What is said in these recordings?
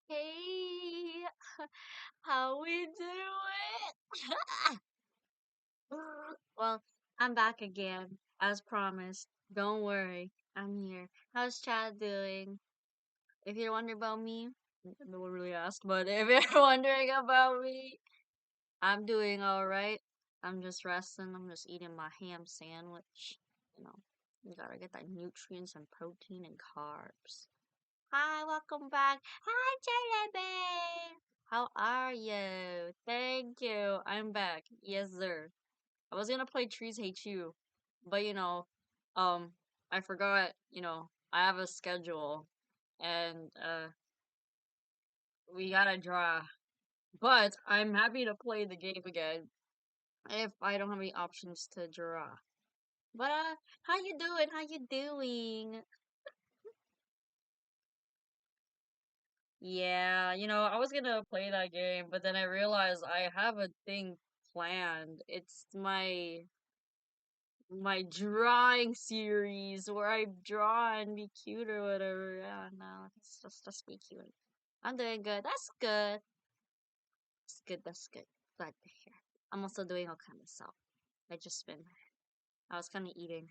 Hey, how we doing? Well, I'm back again, as promised. Don't worry, I'm here. How's Chad doing? If you're wondering about me, no one really asked, but if you're wondering about me, I'm doing alright. I'm just resting. I'm just eating my ham sandwich. You know, you gotta get that nutrients and protein and carbs. Hi, welcome back. Hi, Jellybean. How are you? Thank you. I'm back. Yes, sir. I was gonna play Trees Hate You, but um, I forgot. I have a schedule, and we gotta draw. But I'm happy to play the game again if I don't have any options to draw. But how you doing? How you doing? Yeah, I was gonna play that game, but then I realized I have a thing planned. It's my drawing series where I draw and be cute or whatever. Yeah, no, it's just be cute. I'm doing good. That's good. That's good. That's good. Glad to hear. I'm also doing all kind of stuff. I was kind of eating,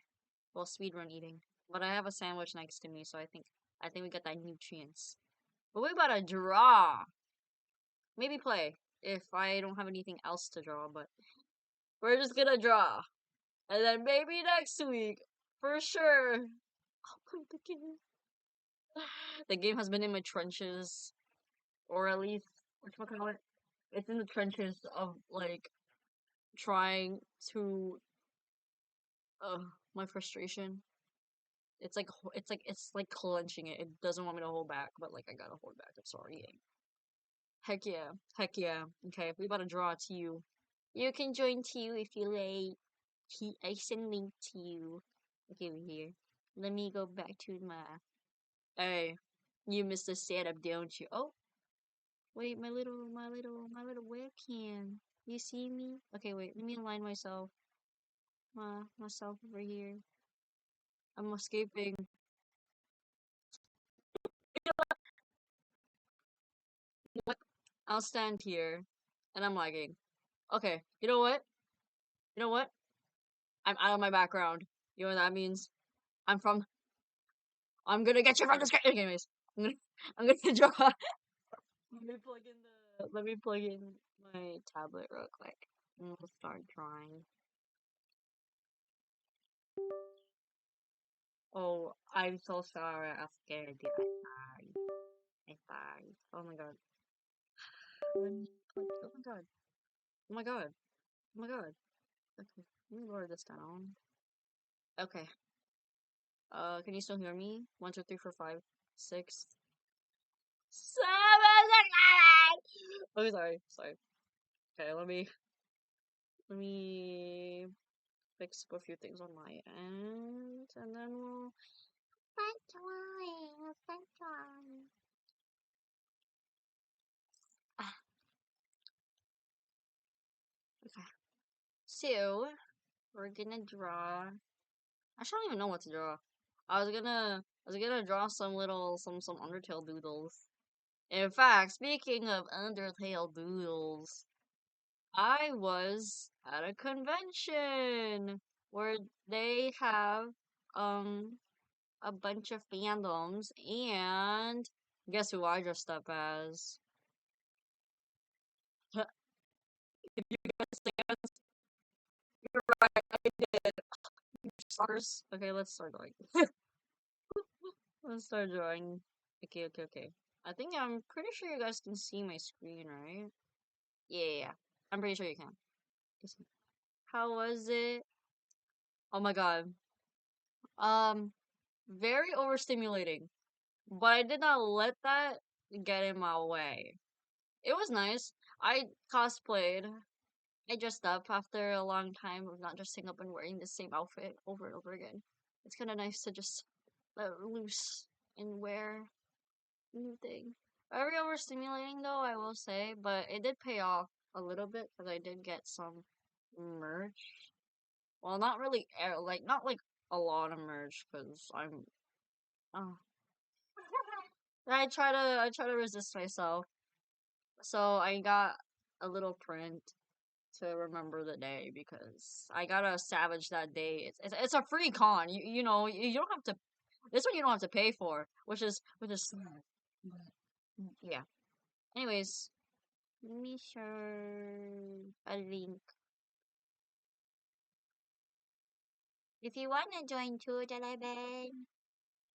well, speedrun eating, but I have a sandwich next to me, so I think we got that nutrients. But we about to draw. Maybe play if I don't have anything else to draw, but we're just gonna draw. And then maybe next week, for sure, I'll play the game. The game has been in my trenches, or at least, whatchamacallit, it's in the trenches of, like, trying to, uh, my frustration. It's like clenching it. It doesn't want me to hold back, but, like, I gotta hold back. I'm sorry. Heck yeah. Heck yeah. Okay, we about to draw to you. You can join too if you like. I send link to you. Okay, we're here. Let me go back to my. Hey, you missed the setup, don't you? Oh, wait, my little webcam. You see me? Okay, wait. Let me align myself over here. I'm escaping. What? I'll stand here, and I'm lagging. Okay, you know what? You know what? I'm out of my background. You know what that means? I'm from. I'm gonna get you from the screen. Anyways, I'm gonna. I'm gonna draw. Let me plug in my tablet real quick. And we'll start drawing. Oh, I'm so sorry. I'm scared. I'm sorry. I'm sorry. Oh my god. Oh my god. Oh my god. Oh my god. Okay. Let me lower this down. Okay. Can you still hear me? 1, 2, 3, 4, 5, 6, 7, 8. Oh, sorry. Sorry. Okay, let me fix up a few things on my end, and then we'll start drawing. Let's start drawing. Ah, okay. So we're gonna draw. I don't even know what to draw. I was gonna draw some Undertale doodles. In fact, speaking of Undertale doodles, I was at a convention where they have um a bunch of fandoms, and guess who I dressed up as? You're right, I did. Suckers. Okay, let's start drawing. Let's start drawing. Okay, okay, okay. I think I'm pretty sure you guys can see my screen, right? Yeah, yeah, yeah. I'm pretty sure you can. How was it? Oh my god. Um, very overstimulating. But I did not let that get in my way. It was nice. I cosplayed. I dressed up after a long time of not dressing up and wearing the same outfit over and over again. It's kind of nice to just let loose and wear new thing. Very overstimulating though, I will say, but it did pay off a little bit because I did get some merch. Well, not really, not like a lot of merch because I'm. Oh. I try to resist myself. So I got a little print to remember the day because I gotta savage that day. It's a free con. You don't have to. This one you don't have to pay for, which is sad. But yeah. Anyways, let me share a link. If you wanna join 211,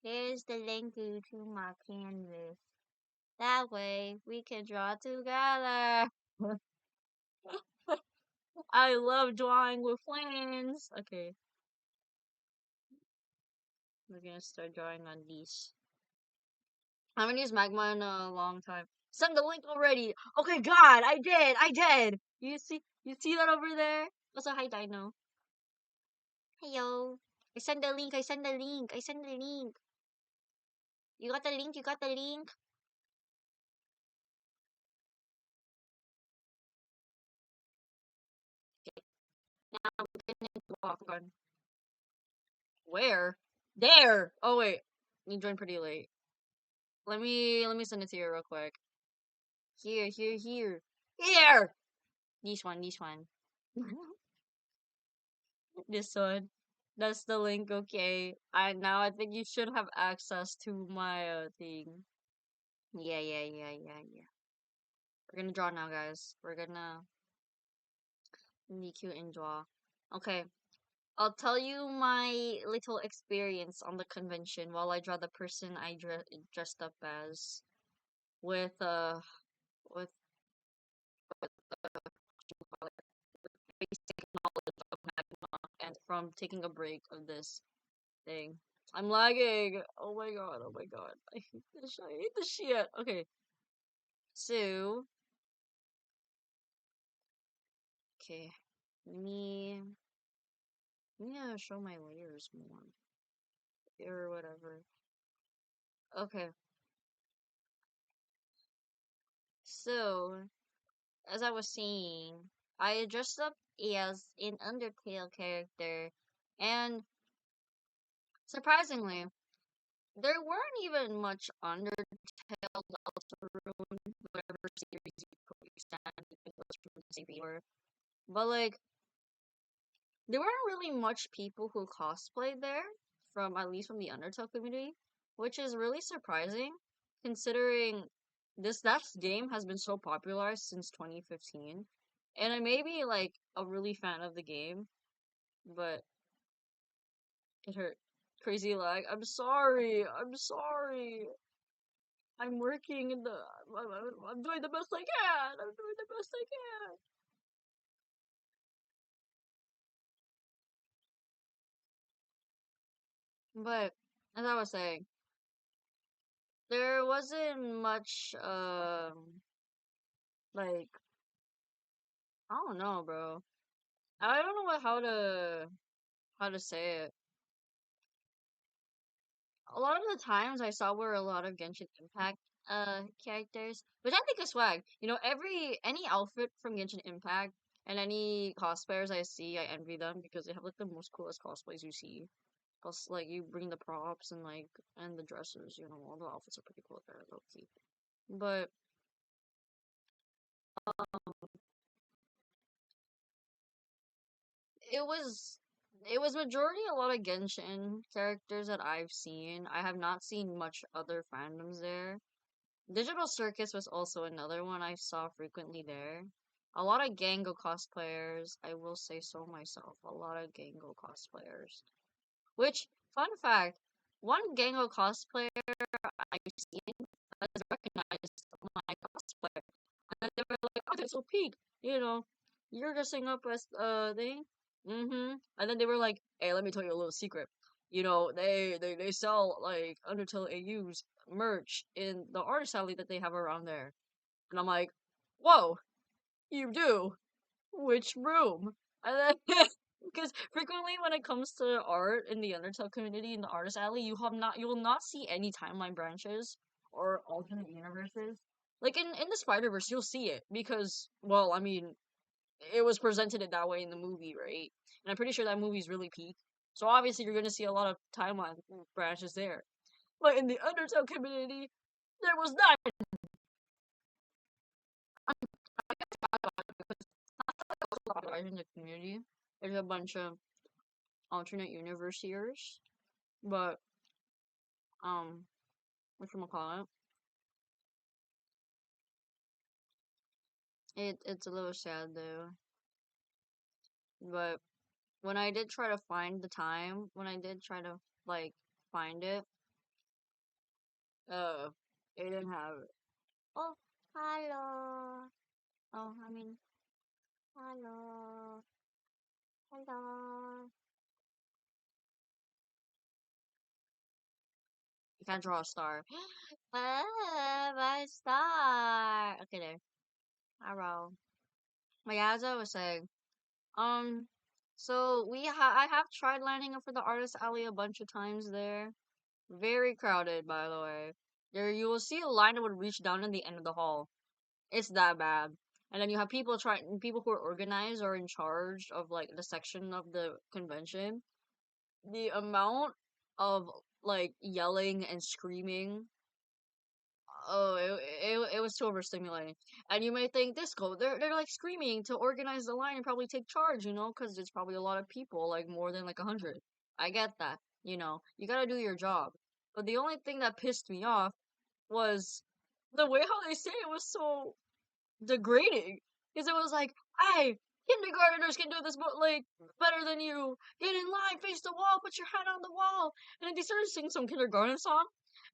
here's the link to my canvas. That way we can draw together. I love drawing with friends. Okay, we're gonna start drawing on these. I haven't used Magma in a long time. Send the link already. Okay, God, I did. You see that over there? Also, hi, Dino. Hello. I send the link. You got the link. You got the link. Now we're gonna walk on. Where? There. Oh wait, you joined pretty late. Let me send it to you real quick. Here. This one. This one. That's the link. Okay. I think you should have access to my thing. Yeah. We're gonna draw now, guys. We're gonna be cute and draw. Okay. I'll tell you my little experience on the convention while I draw the person I dressed up as with with basic knowledge of Magma and from taking a break of this thing. I'm lagging. Oh my god. Oh my god. I hate this. I hate this shit. Okay. So, okay. Let me show my layers more or whatever. Okay. So, as I was saying, I dressed up as an Undertale character, and surprisingly, there weren't even much Undertale Deltarune, whatever series you put your stand it was from the same viewer. But like, there weren't really much people who cosplayed there, from at least from the Undertale community, which is really surprising, considering that game has been so popular since 2015, and I may be like a really fan of the game, but it hurt. Crazy lag. I'm sorry. I'm sorry. I'm working in the. I'm doing the best I can. I'm doing the best I can. But as I was saying, there wasn't much. Like I don't know, bro. I don't know how to say it. A lot of the times I saw were a lot of Genshin Impact characters, which I think is swag. Any outfit from Genshin Impact and any cosplayers I see, I envy them because they have like the most coolest cosplays you see. Plus, like you bring the props and the dresses. All the outfits are pretty cool there, low key. But it was it was majority a lot of Genshin characters that I've seen. I have not seen much other fandoms there. Digital Circus was also another one I saw frequently there. A lot of Gango cosplayers, I will say so myself. A lot of Gango cosplayers. Which, fun fact, one Gango cosplayer I've seen has recognized my cosplay. And they were like, oh, that's so peak. You know, you're dressing up as thing. And then they were like, hey, let me tell you a little secret. They sell like Undertale AU's merch in the artist alley that they have around there. And I'm like, whoa, you do? Which room? And then because frequently when it comes to art in the Undertale community in the artist alley, you will not see any timeline branches or alternate universes. Like in the Spider Verse, you'll see it because, well, I mean, it was presented it that way in the movie, right? And I'm pretty sure that movie's really peak. So obviously you're gonna see a lot of timeline branches there. But in the Undertale community, There was that. In the community. There's a bunch of alternate universe years, but whatchamacallit, it's a little sad though. But when I did try to find the time, when I did try to like find it, uh, it didn't have it. Oh, hello. Oh, I mean, hello, hello. You can't draw a star. Ah, my star. Okay, there. Hello. But yeah, as I was saying, um, so I have tried lining up for the artist alley a bunch of times there. Very crowded, by the way. There you will see a line that would reach down to the end of the hall. It's that bad. And then you have people who are organized or in charge of like the section of the convention. The amount of like yelling and screaming, oh, it was too overstimulating. And you may think disco, they're like screaming to organize the line and probably take charge, because there's probably a lot of people, like more than like 100. I get that, you gotta do your job. But the only thing that pissed me off was the way how they say it was so degrading. Because it was like, hey, kindergartners can do this, but like better than you. Get in line, face the wall, put your head on the wall. And then they started singing some kindergarten song.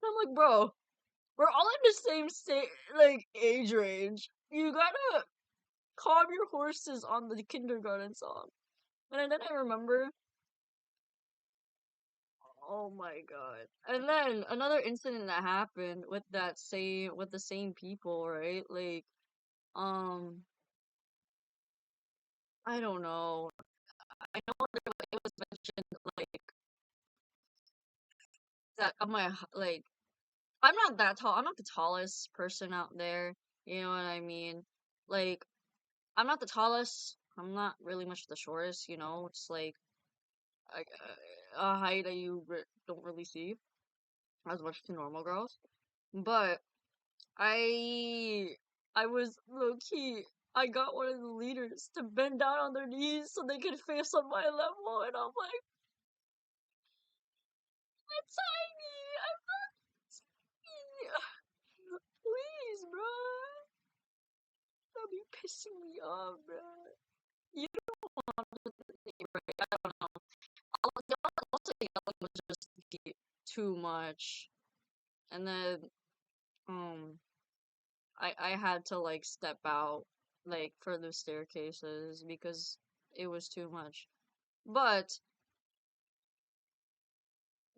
And I'm like, bro, we're all in the same like age range. You gotta calm your horses on the kindergarten song. And then I remember, oh my god. And then another incident that happened with the same people, right? Like, um, I don't know. I know it was mentioned like that. Like, I'm not that tall. I'm not the tallest person out there. You know what I mean? Like, I'm not the tallest. I'm not really much the shortest. It's like a height that you don't really see as much to normal girls. But I I was low key. I got one of the leaders to bend down on their knees so they could face on my level, and I'm like, I'm tiny. I'm not tiny. Please, bro. That'll be pissing me off, bro. You right? I don't know. Also, yelling was just too much, and then um. I had to like step out like for the staircases because it was too much. But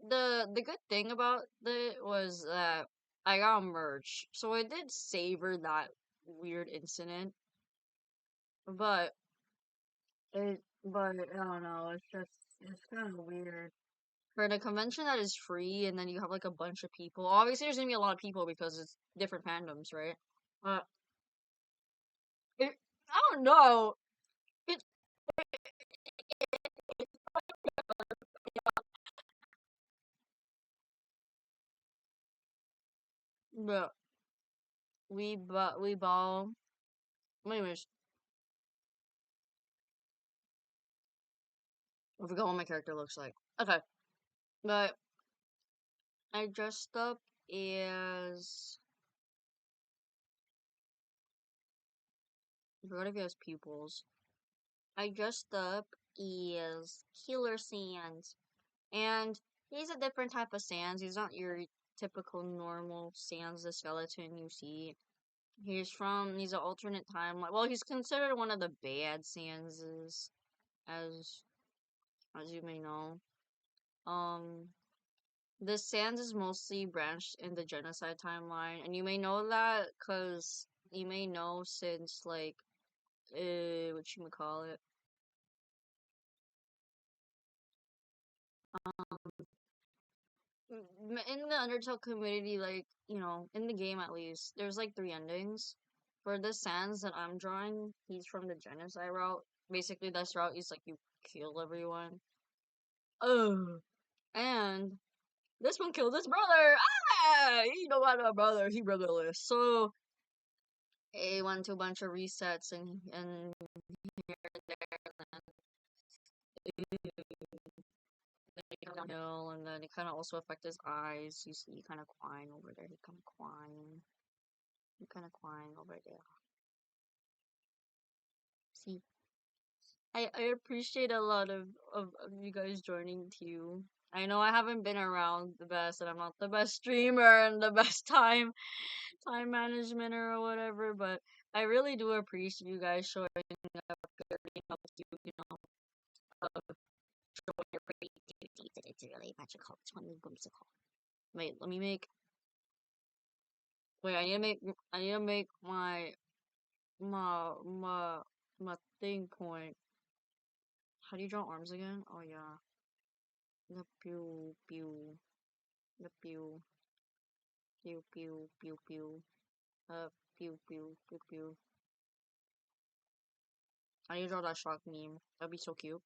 the good thing about it was that I got merch. So I did savor that weird incident. But I don't know, it's kind of weird. For the convention that is free and then you have like a bunch of people. Obviously there's gonna be a lot of people because it's different fandoms, right? But it, I don't know. It, but we ball. Anyways, I forgot what my character looks like. Okay, but I dressed up as I forgot if he has pupils. I dressed up as Killer Sands, and he's a different type of Sands. He's not your typical normal Sands the skeleton you see. He's an alternate timeline. Well, he's considered one of the bad Sandses, as as you may know. Um, the Sands is mostly branched in the genocide timeline, and you may know that because you may know since like what you call it. In the Undertale community, like in the game at least, there's like three endings. For the Sands that I'm drawing, he's from the genocide route. Basically, this route is like you kill everyone. Oh, and this one killed his brother. Ah, what my brother, he brotherless. So he went to a bunch of resets and downhill, and then it kind of also affected his eyes. You see, kind of crying over there. He kind of crying. He kind of crying over there. See, I appreciate a lot of you guys joining too. I know I haven't been around the best, and I'm not the best streamer and the best time management or whatever, but I really do appreciate you guys showing up, getting up to, showing your creativity. It's really magical. It's really whimsical. Wait, let me make. Wait, I need to make my my my thing point. How do you draw arms again? Oh yeah, the pew pew, the pew pew pew pew pew, pew pew pew pew. I need to draw that shark meme. That'd be so cute.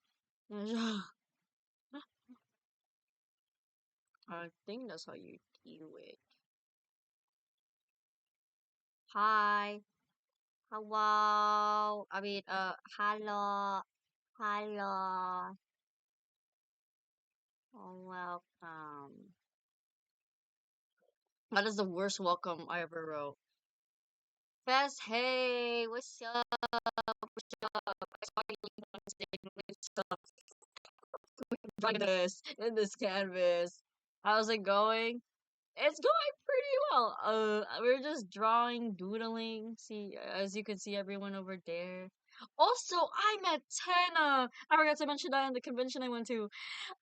I think that's how you do it. Hi. Hello. Hello. Hello. Welcome. That is the worst welcome I ever wrote. Fast, hey, what's up? What's up? I saw you Wednesday. What's up? Drawing this in this canvas. How's it going? It's going pretty well. We're just drawing, doodling. See, as you can see, everyone over there. Also, I met Tana. I forgot to mention that in the convention I went to.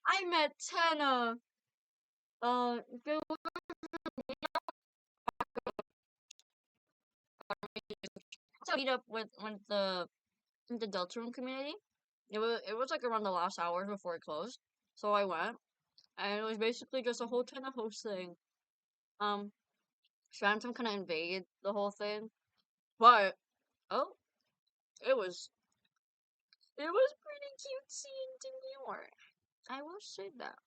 I met Tana. There was a meet up with the Delta Room community. It was like around the last hours before it closed, so I went, and it was basically just a whole Tana host thing. Um, Phantom kind of invaded the whole thing, but oh, it was it was pretty cutesy and demure. I will say that.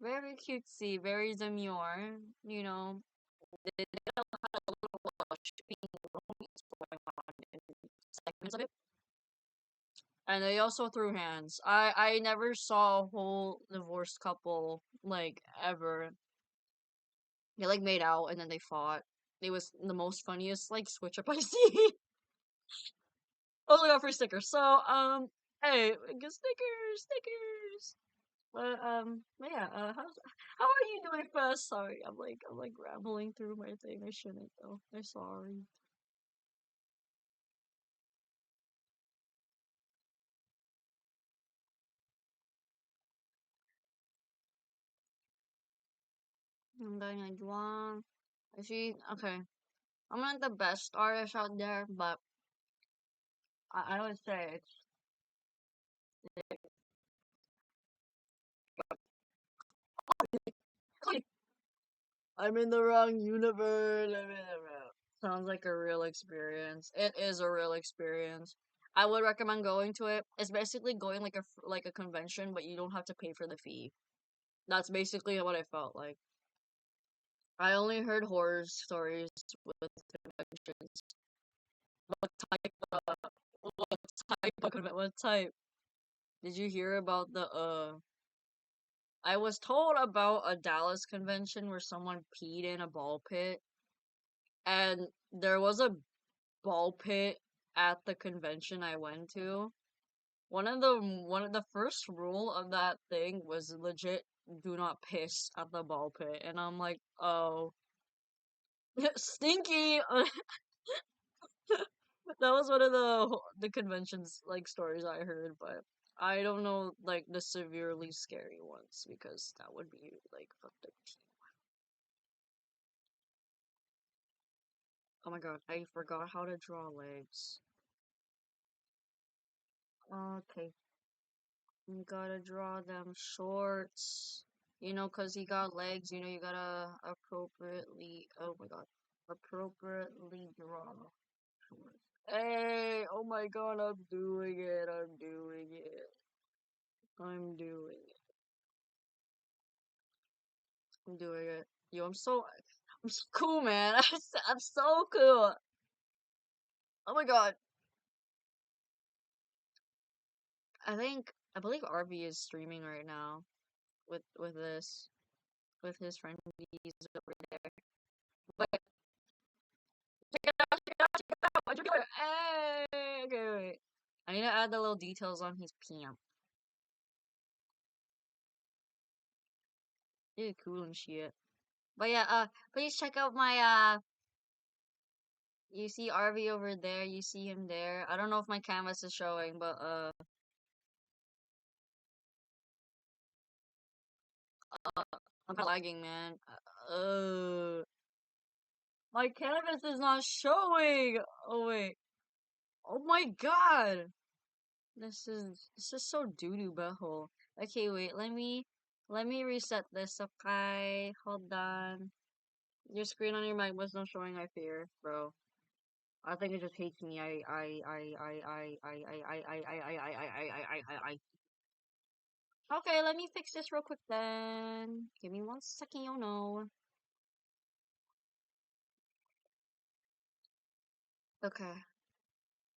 Very cutesy, very demure. You know, they had a little shipping romance going on in segments of it. And they also threw hands. I never saw a whole divorced couple like ever. They like made out and then they fought. It was the most funniest like switch up I see. Also got free stickers. So hey, get stickers. But yeah, how are you doing first? Sorry, I'm like rambling through my thing. I shouldn't though. I'm sorry. I'm gonna draw. I see. Okay, I'm not the best artist out there, but I would say it's. I'm in the wrong universe. I'm in the wrong. Sounds like a real experience. It is a real experience. I would recommend going to it. It's basically going like a convention, but you don't have to pay for the fee. That's basically what I felt like. I only heard horror stories with conventions. What type of what what type? Did you hear about the I was told about a Dallas convention where someone peed in a ball pit and there was a ball pit at the convention I went to. One of the first rule of that thing was legit do not piss at the ball pit and I'm like, "Oh, stinky." That was one of the conventions like stories I heard, but I don't know like the severely scary ones because that would be like fucked up. Oh my god, I forgot how to draw legs. Okay, you gotta draw them shorts. You know, cause he got legs. You know, you gotta appropriately. Oh my god, appropriately draw shorts. Hey, oh my god, I'm doing it. I'm doing it. I'm doing it. I'm doing it. Yo, I'm so I'm so cool, man. I'm so cool. Oh my god. I believe RV is streaming right now with his friend B's over there. But check it out, check it out, check it out. Check it out. Hey, okay, wait. I need to add the little details on his PM. Really cool and shit. But yeah, please check out my you see RV over there, you see him there. I don't know if my canvas is showing, but I'm lagging, man. My canvas is not showing. Oh wait. Oh my god. This is so doo-doo butthole. Okay, wait, let me reset this, okay? Hold on. Your screen on your mic was not showing, I fear, bro. I think it just hates me. I. Okay, let me fix this real quick then. Give me 1 second, you know. Okay.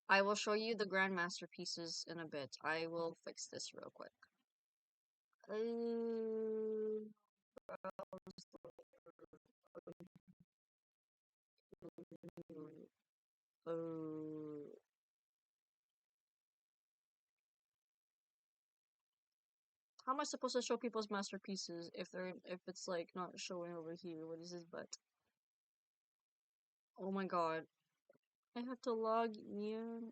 I will show you the grand masterpieces in a bit. I will fix this real quick. Uh, uh, how am I supposed to show people's masterpieces if it's like not showing over here? What is this but? Oh my god. I have to log in.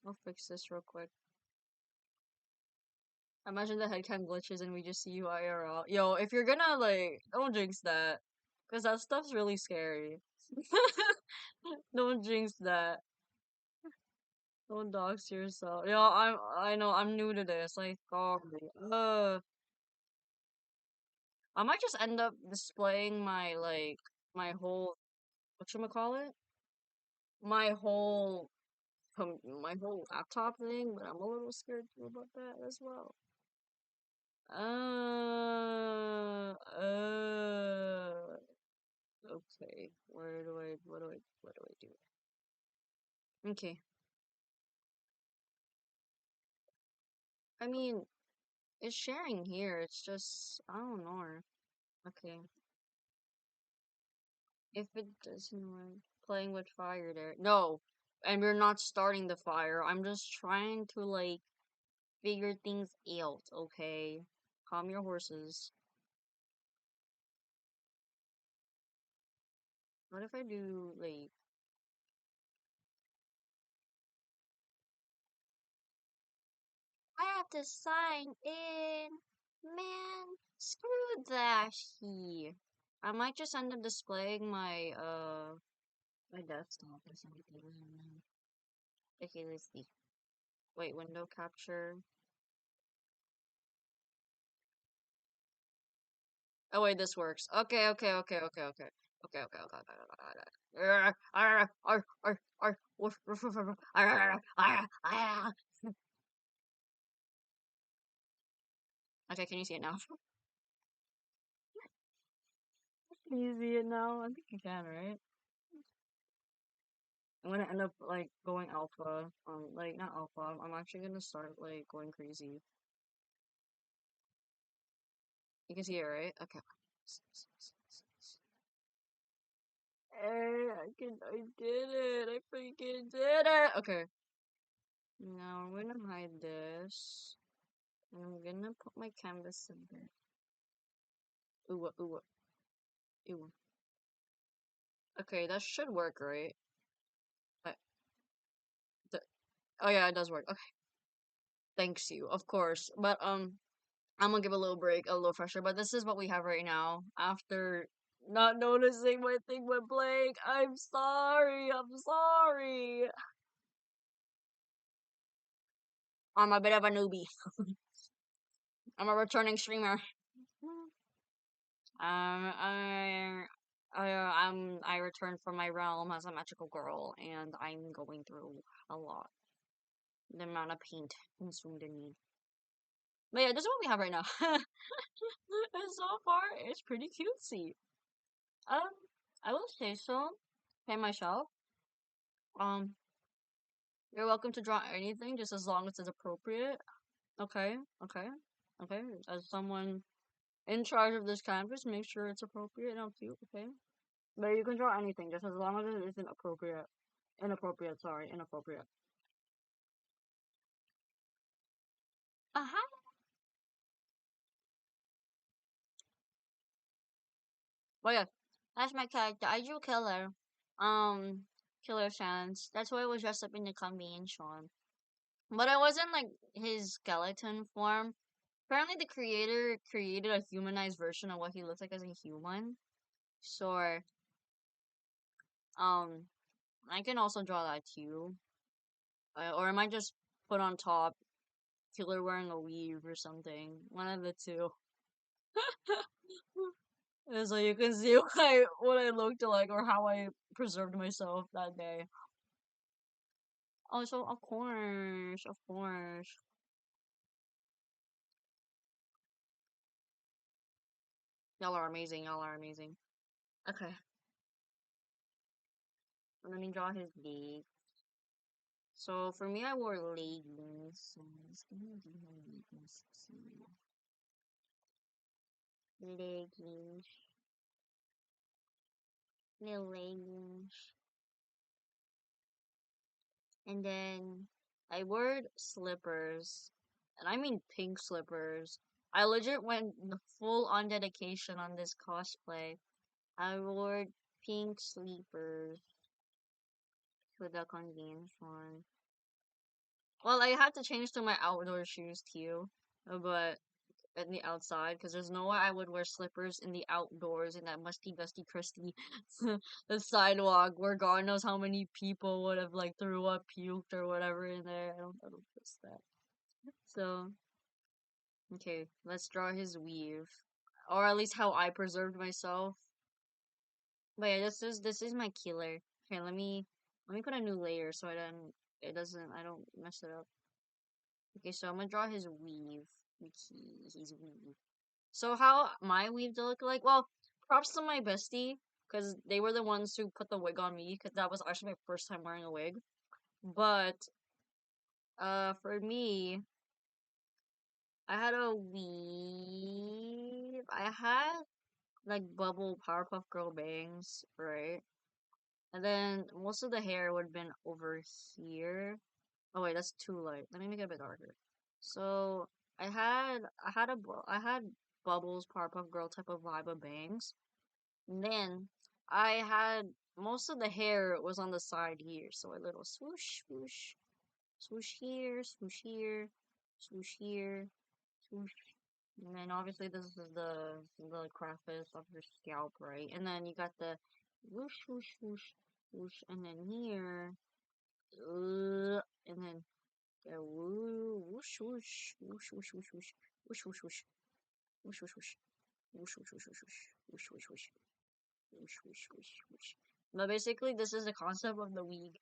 I'll fix this real quick. Imagine the headcam glitches and we just see you IRL. Yo, if you're gonna like, don't jinx that, cause that stuff's really scary. Don't jinx that. Don't dox yourself. Yo, I know I'm new to this. Like, oh, I might just end up displaying my like my whole whatchamacallit? My whole my whole laptop thing, but I'm a little scared too about that as well. Okay. What do I do? Okay. I mean, it's sharing here. It's just, I don't know. Okay. If it doesn't work, playing with fire there. No. And we're not starting the fire. I'm just trying to, like, figure things out, okay? Calm your horses. What if I do, like, I have to sign in. Man, screw that he. I might just end up displaying my desktop or something. Okay, let's see. Wait, window capture. Oh wait, this works. Okay. Okay, can you see it now? Can you see it now? I think you can, right? I'm gonna end up like going alpha. Like not alpha. I'm actually gonna start like going crazy. You can see it, right? Okay. Hey, I did it. I freaking did it. Okay. Now I'm gonna hide this. And I'm gonna put my canvas in there. Ooh. Okay, that should work, right? I, oh yeah, it does work. Okay, thanks you, of course. But I'm gonna give a little break, a little fresher. But this is what we have right now. After not noticing my thing went blank, I'm sorry. I'm sorry. I'm a bit of a newbie. I'm a returning streamer. I returned from my realm as a magical girl, and I'm going through a lot. the amount of paint consumed in me. But yeah, this is what we have right now. And so far, it's pretty cutesy. Um, I will say so. By myself. Um, you're welcome to draw anything, just as long as it's appropriate. Okay, okay, okay. As someone in charge of this canvas, make sure it's appropriate and cute. Okay, but you can draw anything, just as long as it isn't appropriate. Inappropriate. Sorry, inappropriate. Uh huh. Well, yeah, that's my character. I drew Killer. Um, Killer Chance. That's why I was dressed up in the combination. But it wasn't like his skeleton form. Apparently, the creator created a humanized version of what he looks like as a human. So, um, I can also draw that too. Or I might just put on top Killer wearing a weave or something. One of the two. And so you can see what I looked like or how I preserved myself that day. Also, of course, of course. Y'all are amazing. Y'all are amazing. Okay, let me draw his leg. So for me, I wore leggings. So I'm just gonna do my leggings. Leggings. Little leggings. And then I wore slippers. And I mean pink slippers. I legit went the full on dedication on this cosplay. I wore pink sleepers with the convention. Well, I had to change to my outdoor shoes too, but in the outside, because there's no way I would wear slippers in the outdoors in that musty, dusty, crusty the sidewalk where God knows how many people would have like threw up, puked, or whatever in there. I don't trust that. So, okay, let's draw his weave, or at least how I preserved myself. But yeah, this is my killer. Okay, let me put a new layer so I don't mess it up. Okay, so I'm gonna draw his weave. He's weave. So how my weave to look like? Well, props to my bestie because they were the ones who put the wig on me because that was actually my first time wearing a wig. But for me, I had a weave. I had like bubble Powerpuff Girl bangs, right? And then most of the hair would have been over here. Oh wait, that's too light. Let me make it a bit darker. So I had bubbles Powerpuff Girl type of vibe of bangs. And then I had most of the hair was on the side here, so a little swoosh, swoosh, swoosh here, swoosh here, swoosh here, swoosh. And then obviously this is the crevice of your scalp, right? And then you got the whoosh, whoosh, whoosh, whoosh, and then here, and then whoosh, whoosh, whoosh, whoosh, whoosh, whoosh, whoosh, whoosh, whoosh, whoosh, whoosh, whoosh, whoosh, whoosh, whoosh, whoosh, whoosh, whoosh, whoosh. Whoosh, whoosh, whoosh, whoosh. But basically, this is the concept of the week.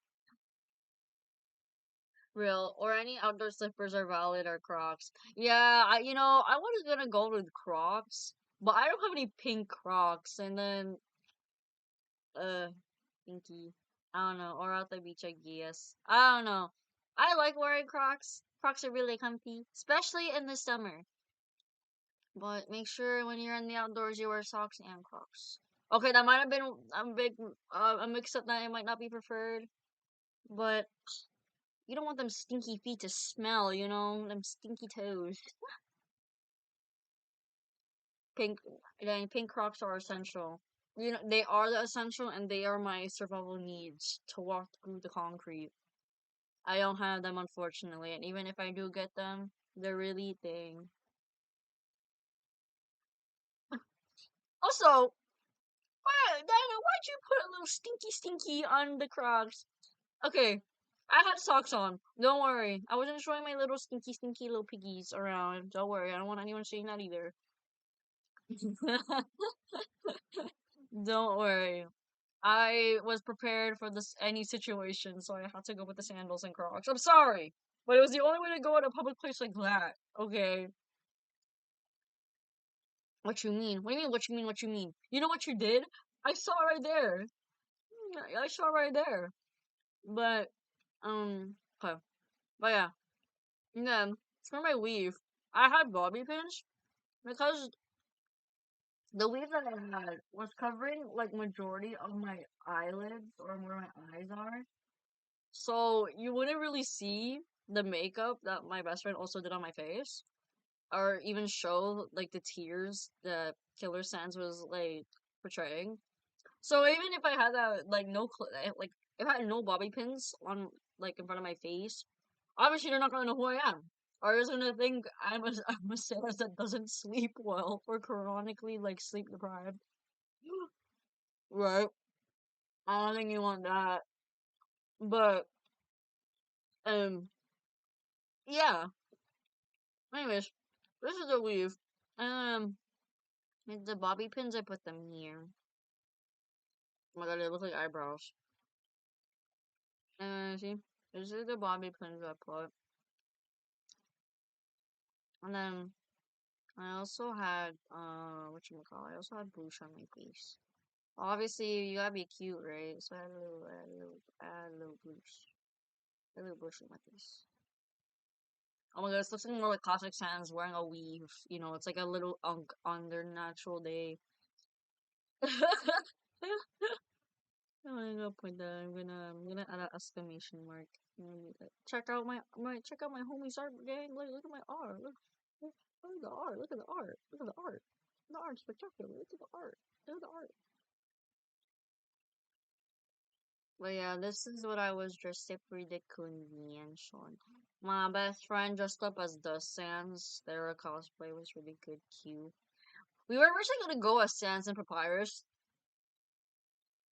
Real or any outdoor slippers are valid or Crocs. Yeah, I was gonna go with Crocs, but I don't have any pink Crocs. And then, uh, pinky. I don't know. Or out the beach, I guess. I don't know. I like wearing Crocs. Crocs are really comfy, especially in the summer. But make sure when you're in the outdoors, you wear socks and Crocs. Okay, that might have been a mix up that it might not be preferred. But you don't want them stinky feet to smell, them stinky toes. Pink, then pink Crocs are essential. They are the essential, and they are my survival needs to walk through the concrete. I don't have them, unfortunately, and even if I do get them, they're really thing. Also, Dana, why'd you put a little stinky on the Crocs? Okay, I had socks on. Don't worry. I wasn't showing my little stinky little piggies around. Don't worry. I don't want anyone seeing that either. Don't worry. I was prepared for this any situation, so I had to go with the sandals and Crocs. I'm sorry. But it was the only way to go at a public place like that. Okay. What you mean? What do you mean? What you mean? What you mean? You know what you did? I saw it right there. I saw it right there. But okay. But yeah. And then for my weave, I had bobby pins because the weave that I had was covering like majority of my eyelids or where my eyes are. So you wouldn't really see the makeup that my best friend also did on my face. Or even show like the tears that Killer Sands was like portraying. So even if I had that like like if I had no bobby pins on like in front of my face, obviously they're not gonna know who I am. Or is gonna think I'm a Sans that doesn't sleep well or chronically like sleep deprived. Right. I don't think you want that. But yeah. Anyways, this is the weave. With the bobby pins I put them here. Oh my god, they look like eyebrows. See, this is the bobby pins I put. And then I also had whatchamacallit, I also had blush on my face. Obviously you gotta be cute, right? So I had a little blush. A little blush on my face. Oh my god, this looks like more like classic Sans wearing a weave. You know, it's like a little unk on their natural day. I'm gonna put that. I'm gonna add an exclamation mark. Check out my homie's art gang. Look at my art. Look at the art. Look at the art. Look at the art. The art's spectacular. Look at the art. Look at the art. But yeah, this is what I was dressed up for the convention. My best friend dressed up as the Sans. Their cosplay was really good, cute. We were originally gonna go as Sans and Papyrus,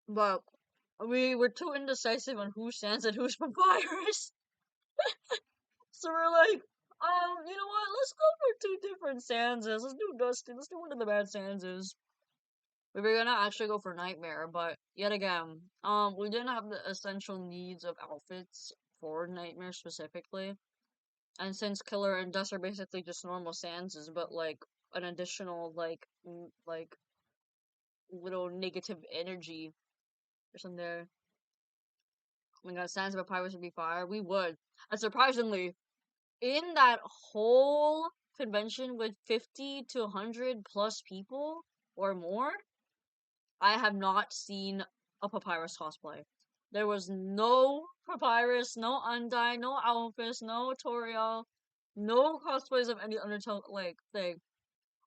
but we were too indecisive on who's Sans and who's Papyrus. So we're like, you know what? Let's go for two different Sanses. Let's do Dusty. Let's do one of the bad Sanses. We were gonna actually go for Nightmare, but yet again, we didn't have the essential needs of outfits for Nightmare specifically. And since Killer and Dust are basically just normal Sanses, but like an additional like little negative energy or something there. Oh my god, Sans and Papyrus would be fire. We would. And surprisingly, in that whole convention with 50 to 100 plus people or more, I have not seen a Papyrus cosplay. There was no Papyrus, no Undyne, no Alphys, no Toriel, no cosplays of any Undertale like thing.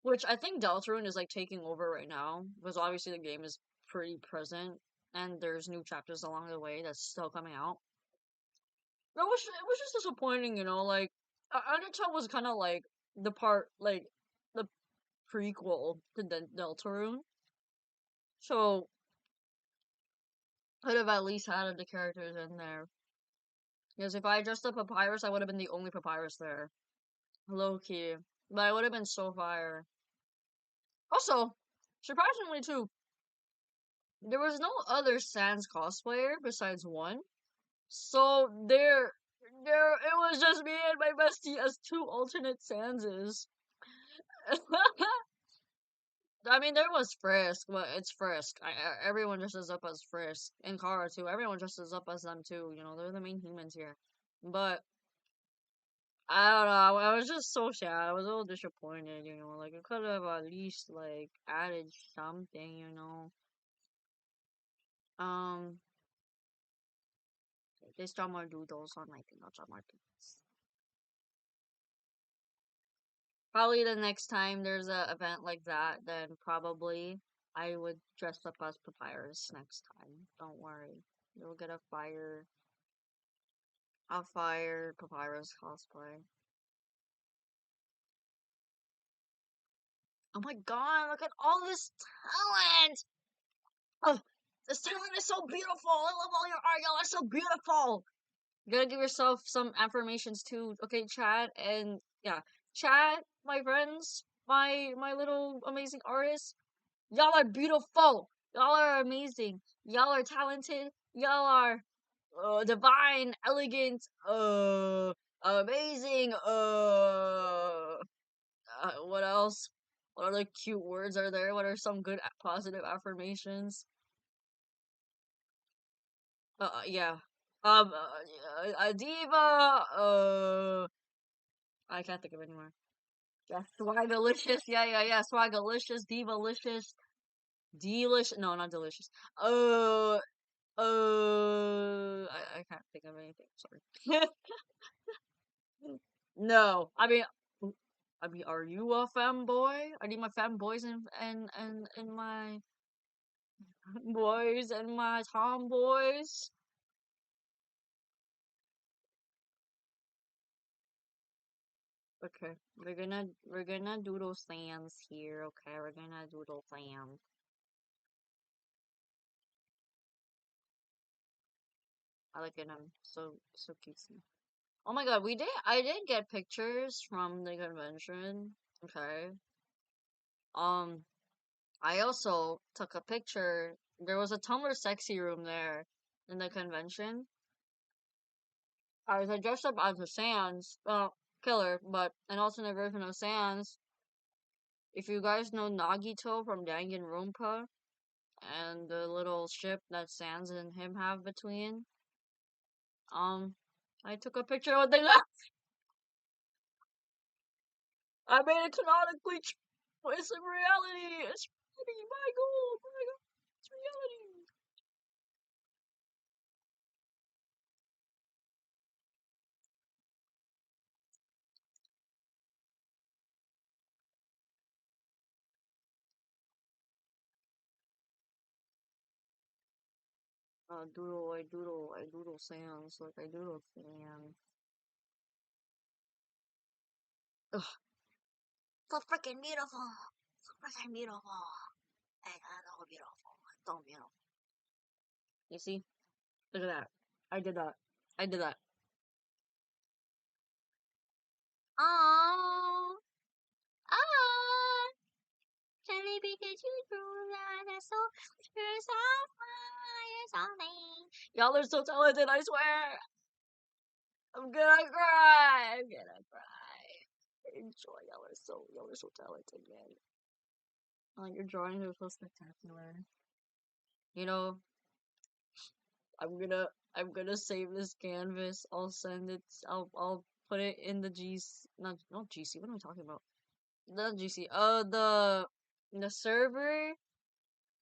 Which I think Deltarune is like taking over right now, because obviously the game is pretty present and there's new chapters along the way that's still coming out. It was just disappointing, you know. Like Undertale was kind of like the prequel to Deltarune, so could have at least had the characters in there. Because if I dressed up Papyrus, I would have been the only Papyrus there, low key. But I would have been so fire. Also, surprisingly too, there was no other Sans cosplayer besides one. So it was just me and my bestie as two alternate Sanses. I mean, there was Frisk, but it's Frisk. Everyone dresses up as Frisk. And Kara, too. Everyone dresses up as them, too. You know, they're the main humans here. But, I don't know. I was just so sad. I was a little disappointed, you know. Like, it could have at least, like, added something, you know. Um, they still more doodles on my thing. I'll draw more doodles. Probably the next time there's a event like that, then probably I would dress up as Papyrus next time. Don't worry. You'll get a fire Papyrus cosplay. Oh my god, look at all this talent! Oh, this talent is so beautiful! I love all your art, y'all are so beautiful! You gotta give yourself some affirmations too. Okay, chat and yeah. Chat, my friends, my little amazing artists. Y'all are beautiful. Y'all are amazing. Y'all are talented. Y'all are divine, elegant, Amazing. What else? What other cute words are there? What are some good positive affirmations? Yeah. A diva. I can't think of any more. Yeah, swagalicious. Yeah, yeah, yeah. Swagalicious, divalicious, delish. No, not delicious. Uh, I can't think of anything. Sorry. No, I mean, are you a femboy? I need my femboys and my boys and my tomboys. Okay, we're gonna doodle sands here. Okay, we're gonna doodle sand. I like it. I'm so cutesy. Oh my god, I did get pictures from the convention. Okay. Um, I also took a picture. There was a Tumblr sexy room there in the convention. I dressed up as a Sans, killer, but an alternate version of Sans. If you guys know Nagito from Danganronpa and the little ship that Sans and him have between, um, I took a picture with the I made it canonically true. It's a reality. It's reality. My God, my God, it's reality. I doodle Sans like I doodle Sans. Ugh, so freaking beautiful. So freaking beautiful. Hey, so beautiful. So beautiful. You see? Look at that. I did that. I did that. Oh, ah, Jelly because you drew that so you're so fine, you're so mean. Y'all are so talented, I swear. I'm gonna cry. I'm gonna cry. Enjoy. Y'all are so talented, man. Your drawings are so spectacular. You know, I'm gonna save this canvas. I'll send it. I'll put it in the not GC. What am I talking about? The GC. The server.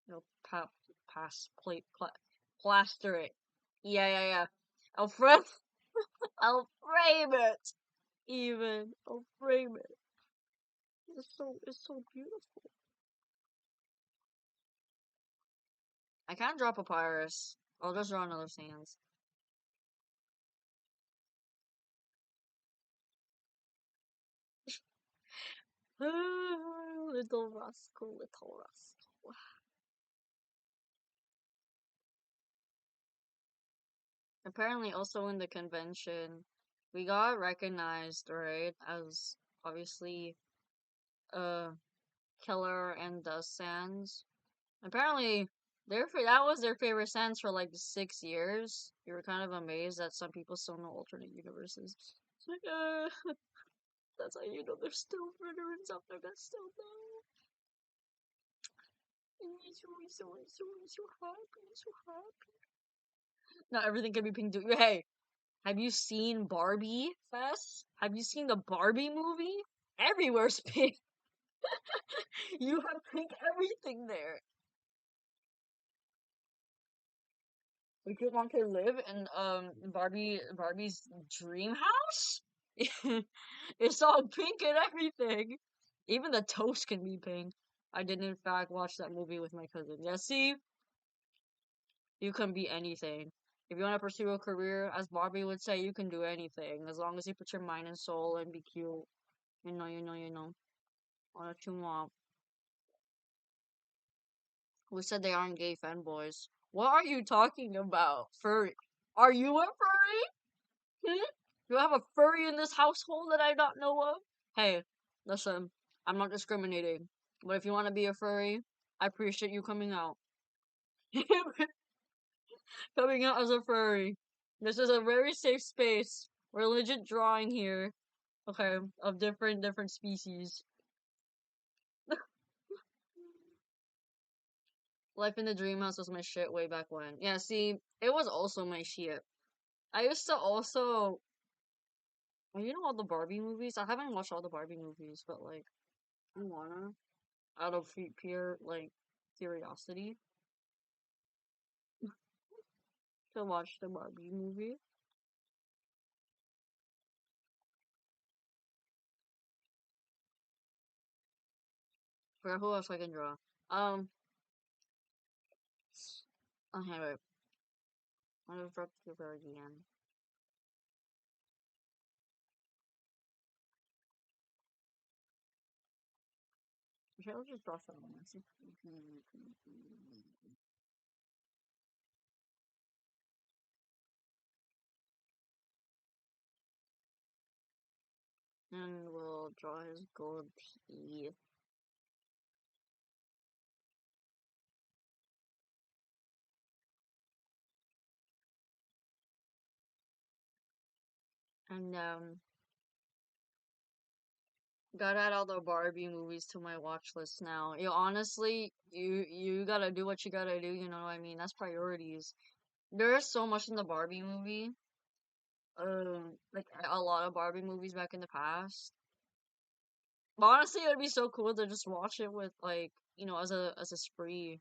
No, pass plate plaster it. Yeah, yeah, yeah. I'll frame. I'll frame it. Even I'll frame it. It's so beautiful. I can't draw papyrus. I'll just draw another sands. Little rascal, little rascal. Apparently, also in the convention, we got recognized, right, as obviously uh Killer and the Sands. Apparently, that was their favorite Sands for like 6 years. You were kind of amazed that some people still know alternate universes. It's like, that's how you know there's still veterans out there that still know. And so happy, so happy. Not everything can be pink. Hey, have you seen Barbie Fest? Have you seen the Barbie movie? Everywhere's pink. You have pink everything there. Would you want to live in Barbie's dream house? It's all pink and everything. Even the toast can be pink. I did in fact watch that movie with my cousin. Yeah, see, you can be anything. If you want to pursue a career, as Barbie would say, you can do anything as long as you put your mind and soul and be cute. You know. What you want? Who said they aren't gay fanboys? What are you talking about? Furry? Are you a furry? Hmm? Do I have a furry in this household that I don't know of? Hey, listen, I'm not discriminating, but if you want to be a furry, I appreciate you coming out. Coming out as a furry. This is a very safe space. We're legit drawing here. Okay, of different species. Life in the Dream House was my shit way back when. Yeah, see, it was also my shit. I used to also, well, you know, all the Barbie movies. I haven't watched all the Barbie movies, but like, I wanna, out of pure like curiosity, to watch the Barbie movie. For who else I can draw? Um, okay, wait. I'm gonna draw Vtuber again. Okay, let's just draw someone. And we'll draw his gold teeth. And gotta add all the Barbie movies to my watch list now. You honestly, you gotta do what you gotta do. You know what I mean? That's priorities. There's so much in the Barbie movie. Like a lot of Barbie movies back in the past. But honestly, it would be so cool to just watch it with like as a spree.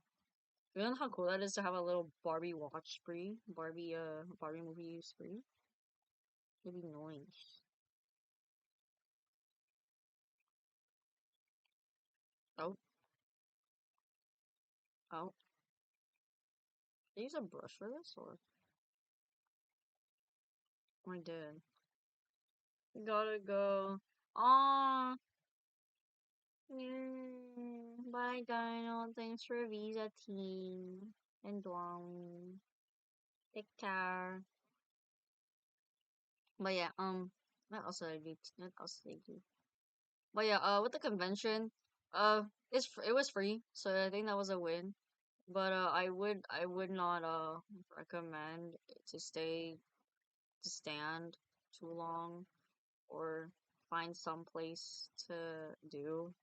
You know how cool that is to have a little Barbie watch spree, Barbie movie spree. It'd be nice. Oh, oh. Did you use a brush for this or? I did. Gotta go. Aw. Bye, Dino. Thanks for visiting and drawing. Take care. But yeah, what else did I do? What else did I do? But yeah, with the convention, it was free, so I think that was a win. But I would not recommend to stand too long or find some place to do.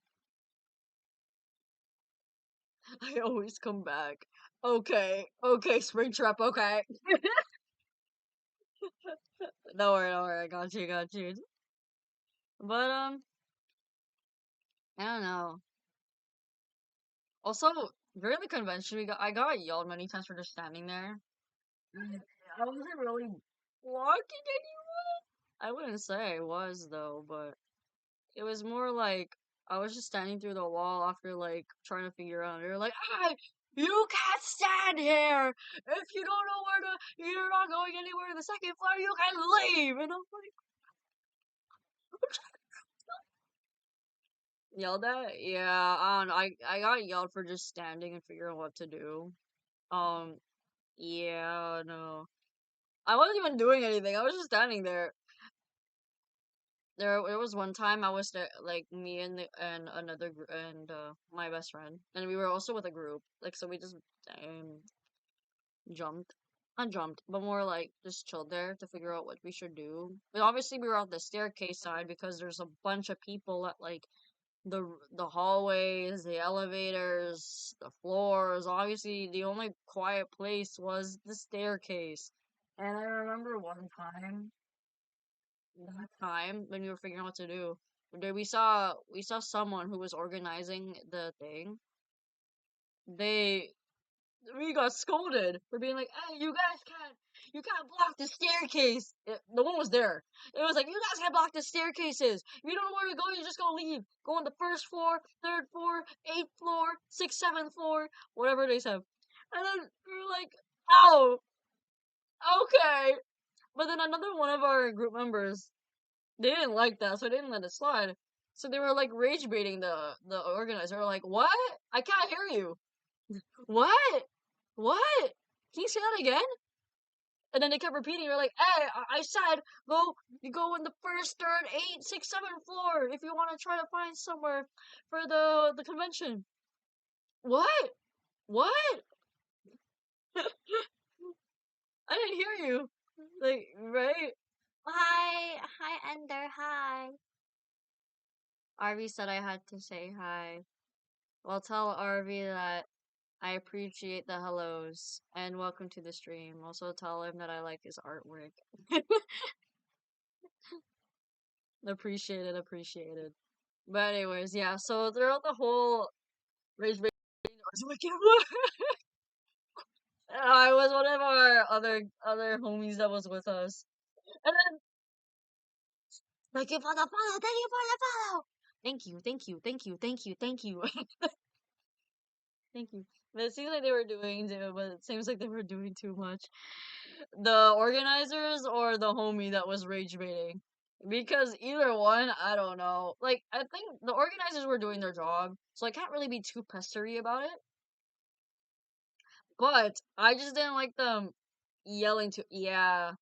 I always come back. Okay, okay, spring trap. Okay, don't worry. I got you. But I don't know. Also, during the convention, I got yelled many times for just standing there. I wasn't really blocking anyone. I wouldn't say I was though, but it was more like I was just standing through the wall after like trying to figure out. They're like, "Hey, you can't stand here. If you don't know where to, you're not going anywhere to the second floor. You can leave." And I'm like, yelled at? Yeah, I got yelled for just standing and figuring what to do. Um, yeah, no, I wasn't even doing anything. I was just standing there. There was one time I was there, like me and another and my best friend, and we were also with a group. Like so, we just um jumped, not jumped, but more like just chilled there to figure out what we should do. But obviously, we were on the staircase side because there's a bunch of people at like the hallways, the elevators, the floors. Obviously, the only quiet place was the staircase. And I remember that time when we were figuring out what to do, we saw someone who was organizing the thing. They we got scolded for being like, "Hey, you can't block the staircase." The one was there. It was like, "You guys can't block the staircases. If you don't know where to go, you just go leave. Go on the first floor, third floor, eighth floor, sixth, seventh floor, whatever they said." And then we were like, "Oh, okay." But then another one of our group members, they didn't like that, so they didn't let it slide. So they were like rage baiting the organizer. They were like, "What? I can't hear you. What? What? Can you say that again?" And then they kept repeating. They're like, "Hey, I said you go in the first, third, eighth, sixth, seventh floor if you want to try to find somewhere for the convention." What? What? I didn't hear you. Like, right? Hi, hi, Ender. Hi. Arby said I had to say hi. Well, tell Arby that I appreciate the hellos and welcome to the stream. Also, tell him that I like his artwork. Appreciated, appreciated. But anyways, yeah. So throughout the whole race, my camera. I was one of our other homies that was with us, and then thank you for the follow, thank you for the follow, thank you, thank you, thank you. But it seems like they were doing too, but it seems like they were doing too much. The organizers or the homie that was rage baiting. Because either one, I don't know. Like, I think the organizers were doing their job, so I can't really be too pestery about it. But I just didn't like them yelling to, yeah.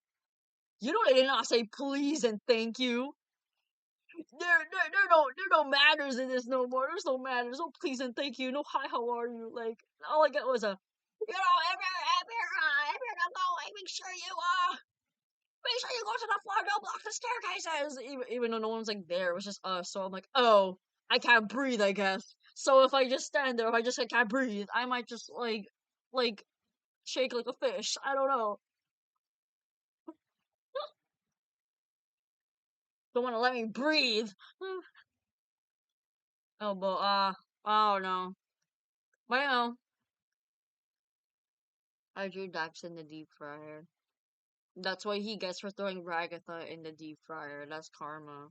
You know they did not say please and thank you. There no manners in this no more. There's no manners. No please and thank you. No hi, how are you? Like all I got was a, if you're not going, make sure you go to the floor. Don't block the staircases. Even though no one's like there, it was just us. So I'm like, oh, I can't breathe. I guess. So if I just stand there, if I just like, can't breathe, I might just like shake like a fish. I don't know. Don't want to let me breathe. Oh, but oh no. But you know, I drew Dax in the deep fryer. That's what he gets for throwing Ragatha in the deep fryer. That's karma.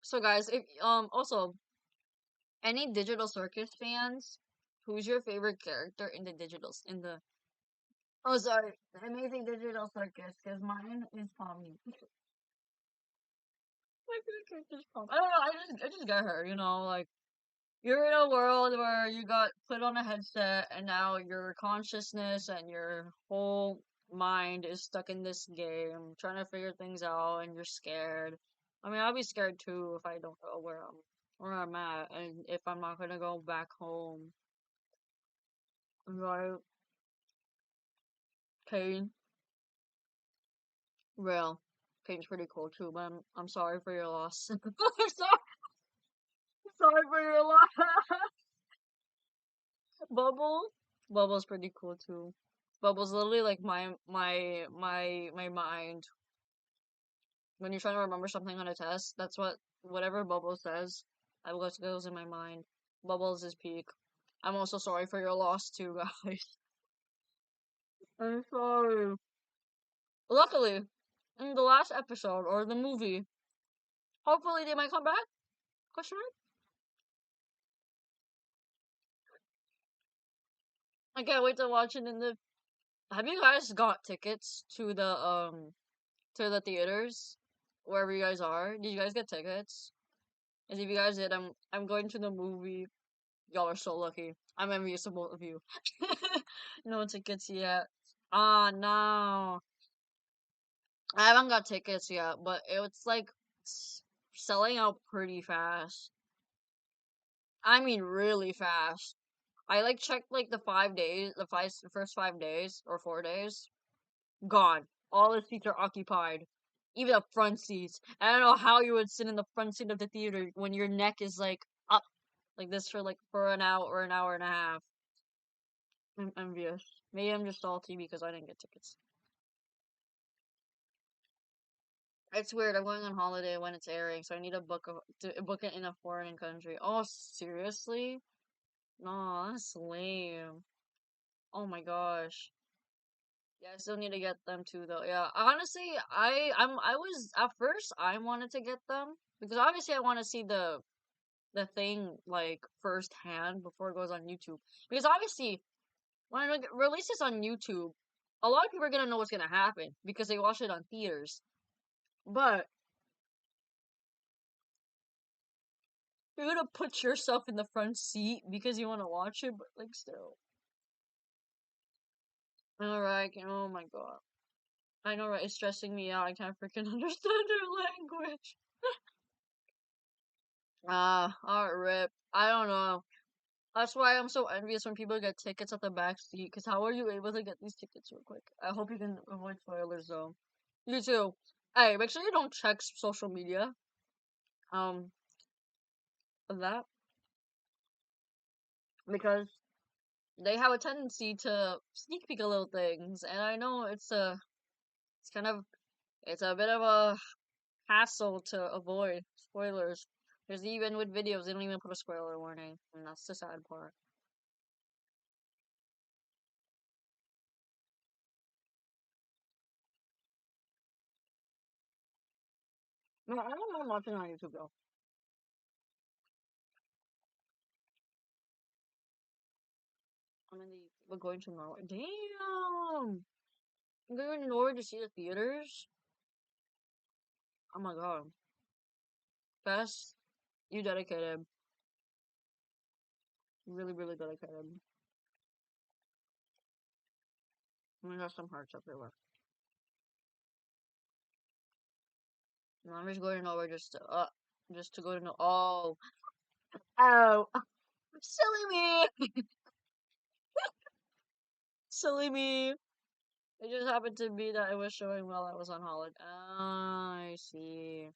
So guys, if also any Digital Circus fans, who's your favorite character in the digitals in the oh sorry, the Amazing Digital Circus? Because mine is Pomni. My favorite character is Pomni. I don't know. I just got her. You know, like you're in a world where you got put on a headset and now your consciousness and your whole mind is stuck in this game trying to figure things out and you're scared. I mean, I'll be scared too if I don't know where I'm at and if I'm not gonna go back home. Right? Kane. Real. Kane's pretty cool too, but I'm sorry for your loss. I'm sorry for your loss. Bubble? Bubble's pretty cool too. Bubble's literally like my mind. When you're trying to remember something on a test, that's whatever Bubble says, I what goes in my mind. Bubbles is peak. I'm also sorry for your loss too, guys. I'm sorry. Luckily, in the last episode or the movie, hopefully they might come back. Question mark? I can't wait to watch it in the. Have you guys got tickets to the theaters wherever you guys are? Did you guys get tickets? And if you guys did, I'm going to the movie. Y'all are so lucky. I'm envious of both of you. No tickets yet. Ah, no. I haven't got tickets yet, but it's like selling out pretty fast. I mean, really fast. I like checked like the 5 days, the first 5 days or 4 days. Gone. All the seats are occupied. Even the front seats. I don't know how you would sit in the front seat of the theater when your neck is like up like this for an hour or an hour and a half. I'm envious. Maybe I'm just salty because I didn't get tickets. It's weird. I'm going on holiday when it's airing, so I need to book it in a foreign country. Oh, seriously? No, that's lame. Oh my gosh. Yeah, I still need to get them too, though. Yeah, honestly, I was at first I wanted to get them because obviously I want to see the thing like firsthand before it goes on YouTube. Because obviously when it releases on YouTube, a lot of people are gonna know what's gonna happen because they watch it on theaters. But you're gonna put yourself in the front seat because you want to watch it, but like still. All right. Oh my god. I know, right? It's stressing me out. I can't freaking understand their language. Rip. I don't know. That's why I'm so envious when people get tickets at the back seat. Cause how are you able to get these tickets real quick? I hope you can avoid spoilers though. You too. Hey, make sure you don't check social media. Of that because they have a tendency to sneak peek a little things, and I know it's kind of it's a bit of a hassle to avoid spoilers. Because even with videos, they don't even put a spoiler warning, and that's the sad part. No, I don't mind watching on YouTube though. I mean, we're going to Norway. Damn! I'm going to Norway to see the theaters? Oh my god. Best, you dedicated. Really, really dedicated. I mean, there's some hearts everywhere. No, I'm just going to Norway just to go to oh, oh, silly me, silly me. It just happened to be that it was showing while I was on holiday. Ah, I see.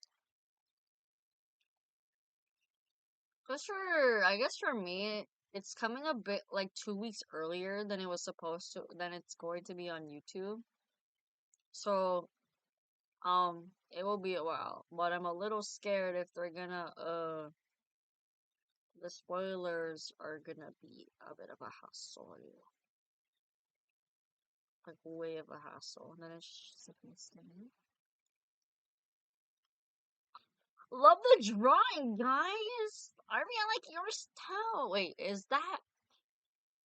I guess for me, it's coming a bit like 2 weeks earlier than it was supposed to, than it's going to be on YouTube. So, it will be a while, but I'm a little scared if they're gonna, the spoilers are gonna be a bit of a hassle, like way of a hassle. And then it's just like insane. Love the drawing, guys. I really like yours too. Wait, is that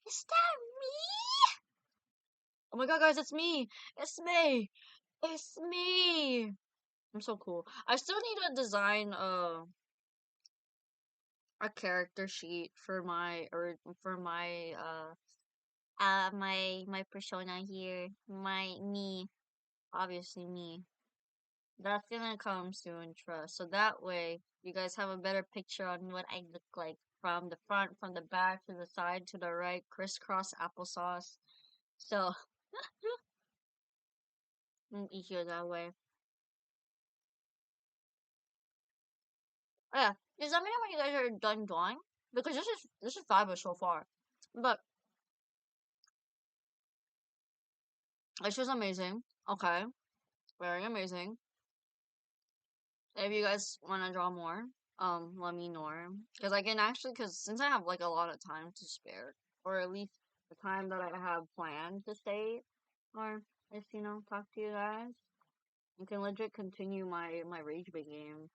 me? Oh my god, guys, it's me. It's me. It's me. I'm so cool. I still need to design a character sheet for my persona here. Me. Obviously me. That's gonna come soon, trust. So that way you guys have a better picture on what I look like from the front, from the back, to the side, to the right, crisscross applesauce. So easier that way. Oh, yeah. Just let me know when you guys are done drawing. Because this is fabulous so far. But it's just amazing. Okay. Very amazing. If you guys want to draw more, let me know. Because I can actually, because since I have like a lot of time to spare, or at least the time that I have planned to stay, or just, talk to you guys, I can legit continue my rage bait game.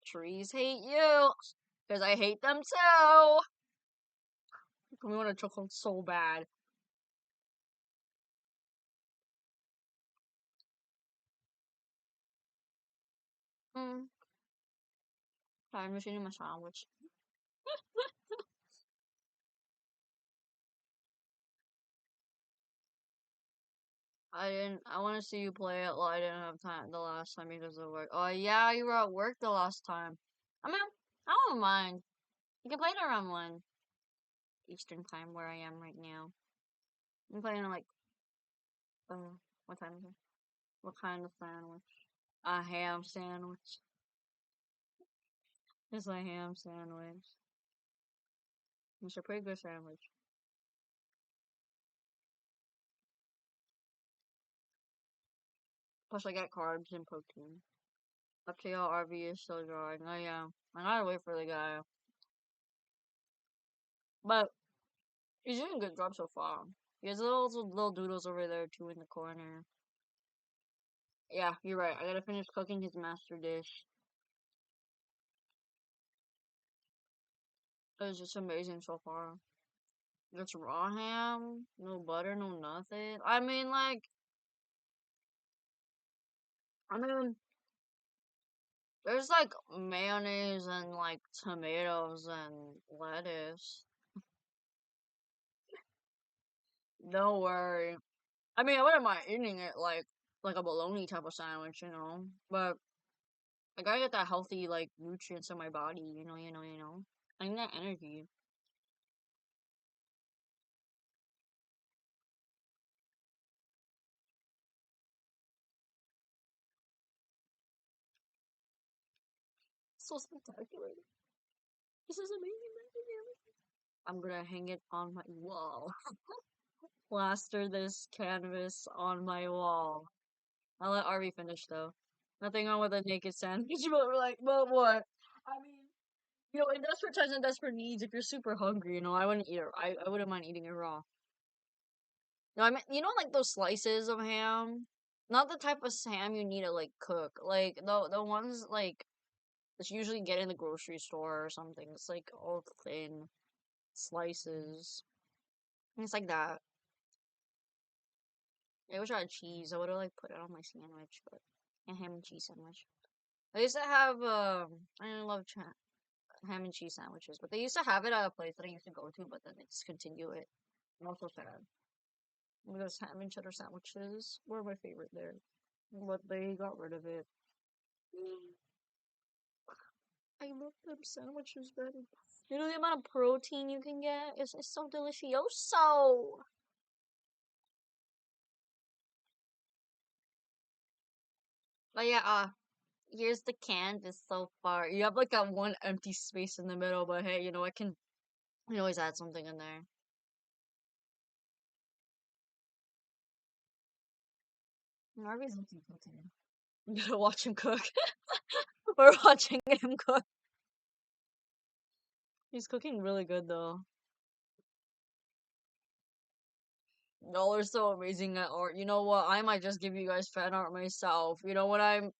Trees hate you! Because I hate them too! We want to chocolate so bad. Hmm. I'm just eating my sandwich. I want to see you play it. Well, I didn't have time the last time because of work. Oh, yeah, you were at work the last time. I mean, I don't mind. You can play it around 1 Eastern time where I am right now. I'm playing like, uh, what time is it? What kind of sandwich? A ham sandwich. It's a ham sandwich. It's a pretty good sandwich. Plus, I got carbs and protein. Up to y'all, RV is still drawing. Oh, yeah. I gotta wait for the guy. But he's doing a good job so far. He has little doodles over there, too, in the corner. Yeah, you're right. I gotta finish cooking his master dish. It's just amazing so far. Just raw ham, no butter, no nothing. I mean, there's like mayonnaise and like tomatoes and lettuce. Don't worry. I mean, I wouldn't mind eating it like a bologna type of sandwich, But I gotta get that healthy like nutrients in my body, you know. I need that energy. so spectacular. This is amazing. I'm gonna hang it on my wall. Plaster this canvas on my wall. I'll let Arby finish though. Nothing wrong with a naked sandwich, but we're like, but what? I mean, in desperate times and desperate needs, if you're super hungry, I wouldn't eat it. I wouldn't mind eating it raw. No, I mean, like those slices of ham, not the type of ham you need to like cook, like the ones like that you usually get in the grocery store or something. It's like all thin slices. It's like that. I wish I had cheese. I would have like put it on my sandwich, but a ham and cheese sandwich. I used to have I love ham and cheese sandwiches, but they used to have it at a place that I used to go to, but then they discontinued it. I'm also sad because ham and cheddar sandwiches were my favorite there, but they got rid of it. I love them sandwiches better. The amount of protein you can get is so delicioso. But yeah, here's the canvas so far. You have like that one empty space in the middle, but hey, I can always add something in there. Harvey's looking cooking. You gotta watch him cook. We're watching him cook. He's cooking really good though. Y'all are so amazing at art. You know what? I might just give you guys fan art myself. You know what I'm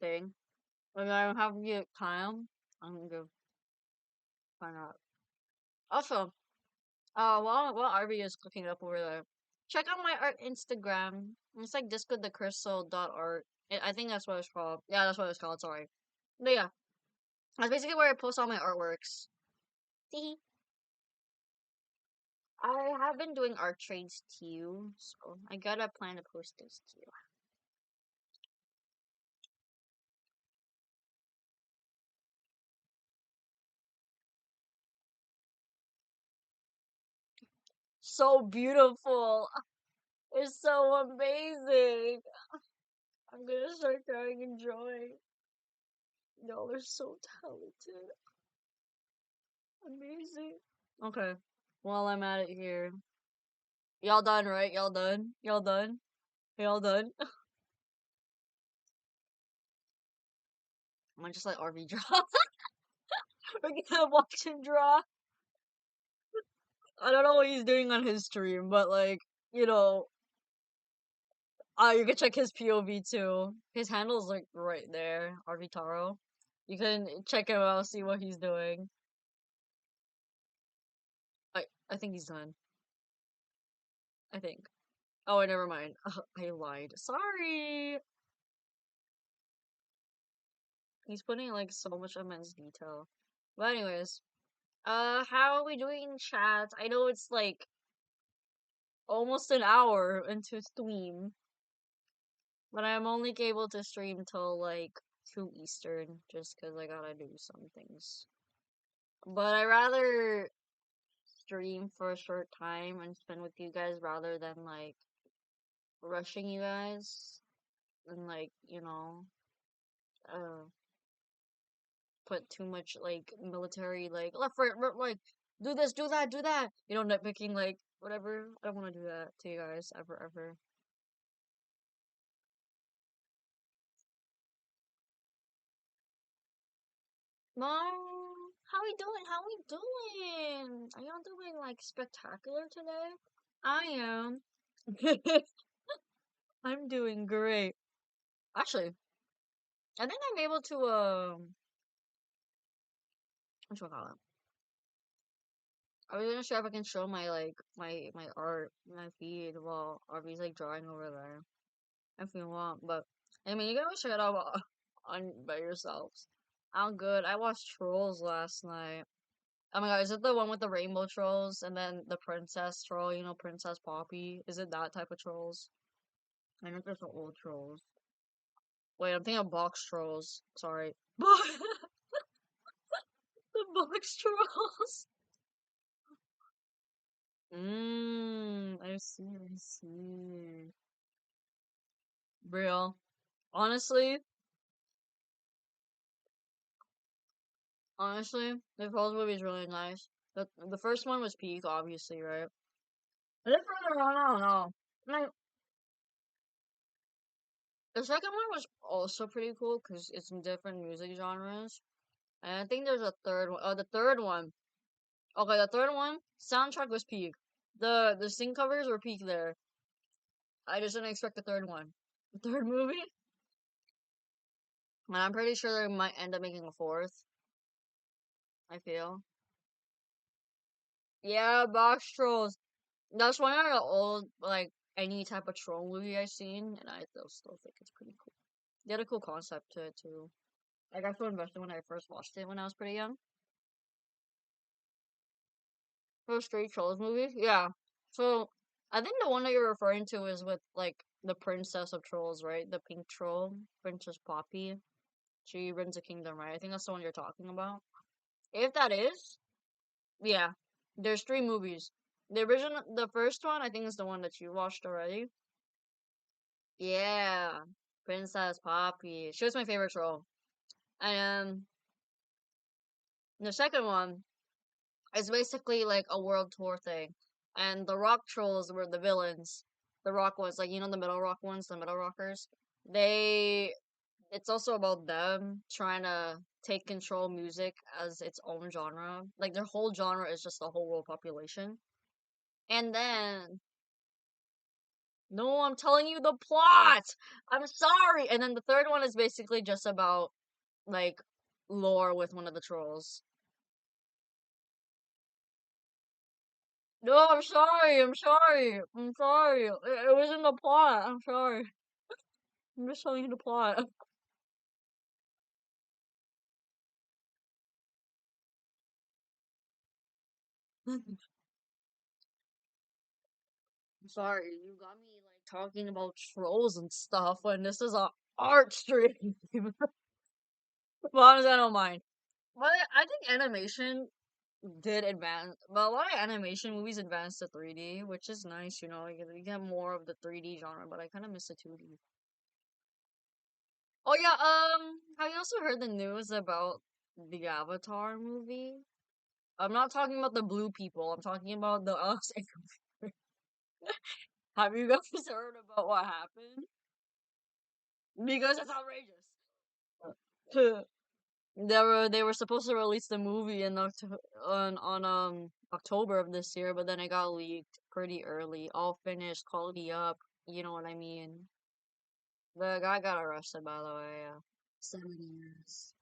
thing? When I have you time, I'm gonna go fan art. Also, while Arby is cooking up over there, check out my art Instagram. It's like discodthecrystal.art. I think that's what it's called. Yeah, that's what it's called. Sorry. But yeah, that's basically where I post all my artworks. See, I have been doing art trades too, so I gotta plan to post those too. So beautiful. It's so amazing. I'm gonna start crying in joy. Y'all are so talented. Amazing. Okay. While I'm at it here. Y'all done, right? Y'all done? Y'all done? Y'all done? I'm gonna just let RV draw. We're gonna watch him draw. I don't know what he's doing on his stream, but like, you know, you can check his POV too. His handle's like right there, RV Taro. You can check him out, see what he's doing. I think he's done. I think. Oh, never mind. I lied. Sorry. He's putting like so much immense detail. But anyways, how are we doing in chat? I know it's like almost an hour into stream, but I'm only able to stream till like 2 Eastern just because I gotta do some things. But I rather stream for a short time and spend with you guys rather than like rushing you guys and like, uh, put too much like military like left right, like do this, do that, do that. Nitpicking like whatever. I don't want to do that to you guys ever, ever. Mom, how we doing? How we doing? Are y'all doing like spectacular today? I am. I'm doing great. Actually, I think I'm able to what you call it? I was gonna see if I can show my like my art, my feed while Arby's like drawing over there if you want. But I mean, you can always check it out on by yourselves. I'm good. I watched Trolls last night. Oh my god, is it the one with the rainbow trolls and then the princess troll? Princess Poppy. Is it that type of trolls? I know there's the old trolls. Wait, I'm thinking of box trolls. Sorry. The box trolls. I see, I see. Real. Honestly, Honestly, the Trolls movie is really nice. The first one was peak, obviously, right? But then further on, I don't know. Like, the second one was also pretty cool because it's in different music genres. And I think there's a third one. Oh, the third one. Okay, the third one, soundtrack was peak. The sing covers were peak there. I just didn't expect the third one. The third movie? And I'm pretty sure they might end up making a fourth, I feel. Yeah, box trolls. That's one of the old, like, any type of troll movie I've seen, and I still think it's pretty cool. They had a cool concept to it, too. Like, I feel invested when I first watched it when I was pretty young. For Straight Trolls movies? Yeah. So, I think the one that you're referring to is with, like, the princess of trolls, right? The pink troll, Princess Poppy. She runs a kingdom, right? I think that's the one you're talking about. If that is, yeah. There's three movies. The first one, I think is the one that you watched already. Yeah. Princess Poppy. She was my favorite troll. And the second one is basically like a world tour thing. And the rock trolls were the villains. The rock ones, like, the middle rock ones, the middle rockers. They it's also about them trying to take control of music as its own genre. Like their whole genre is just the whole world population. And then no, I'm telling you the plot. I'm sorry. And then the third one is basically just about like lore with one of the trolls. No, I'm sorry. I'm sorry. I'm sorry. It was in the plot. I'm sorry. I'm just telling you the plot. I'm sorry. You got me like talking about trolls and stuff when this is a art stream. Well, honestly, I don't mind. But I think animation did advance. But a lot of animation movies advanced to 3D, which is nice. You get more of the 3D genre. But I kind of miss the 2D. Oh yeah, have you also heard the news about the Avatar movie? I'm not talking about the blue people. I'm talking about the us. Have you guys heard about what happened? Because it's outrageous. They were supposed to release the movie on October of this year, but then it got leaked pretty early. All finished, quality up. You know what I mean? The guy got arrested, by the way. 7 years.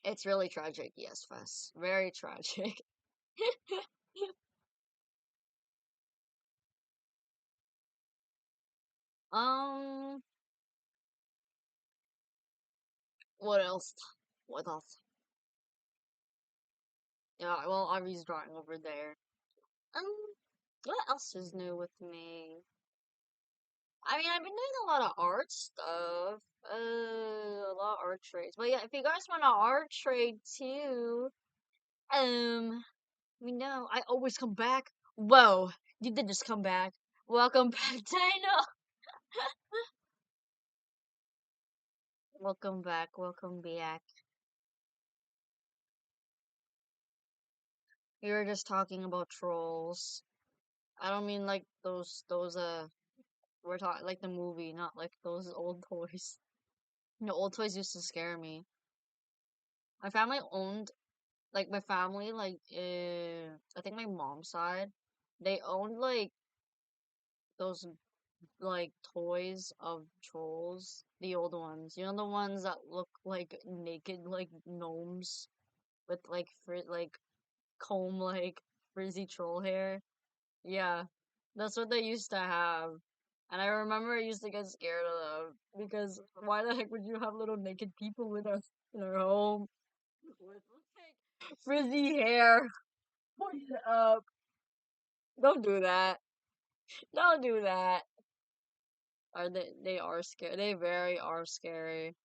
It's really tragic, yes, Fess. Very tragic. Um, what else? What else? Yeah, well, Avi's drawing over there. Um, what else is new with me? I mean, I've been doing a lot of art stuff. A lot of art trades. But yeah, if you guys want an art trade too, we know I always come back. Whoa, you did just come back. Welcome back, Dana. Welcome back. Welcome back. We were just talking about trolls. I don't mean like those. We're talking like the movie, not like those old toys. Old toys used to scare me. My family owned like my family like I think my mom's side they owned like those like toys of trolls, the old ones. You know the ones that look like naked like gnomes with like like comb like frizzy troll hair. Yeah, that's what they used to have. And I remember I used to get scared of them because why the heck would you have little naked people with us in our home with like frizzy hair pointed up? Don't do that. Don't do that. Are they are scary. They very are scary.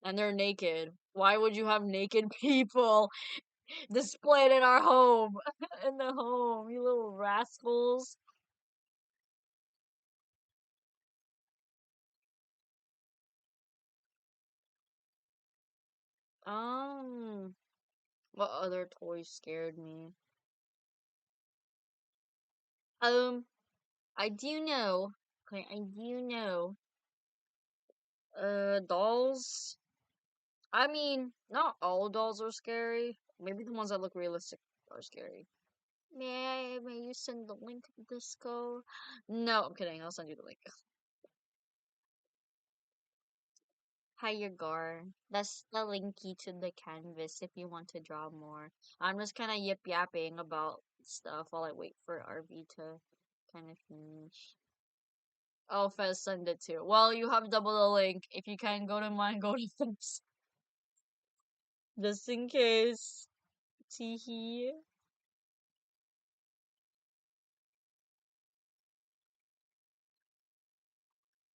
And they're naked. Why would you have naked people displayed in our home? In the home, you little rascals. Um, what other toys scared me? Um, I do know. Okay, I do know. Dolls. I mean, not all dolls are scary. Maybe the ones that look realistic are scary. May you send the link to Disco? No, I'm kidding. I'll send you the link. Hi, your Gar. That's the linky to the canvas if you want to draw more. I'm just kind of yip yapping about stuff while I wait for RV to kind of finish. Oh, Fez send it too. Well, you have double the link. If you can go to mine, go to Fez. Just in case. Teehee.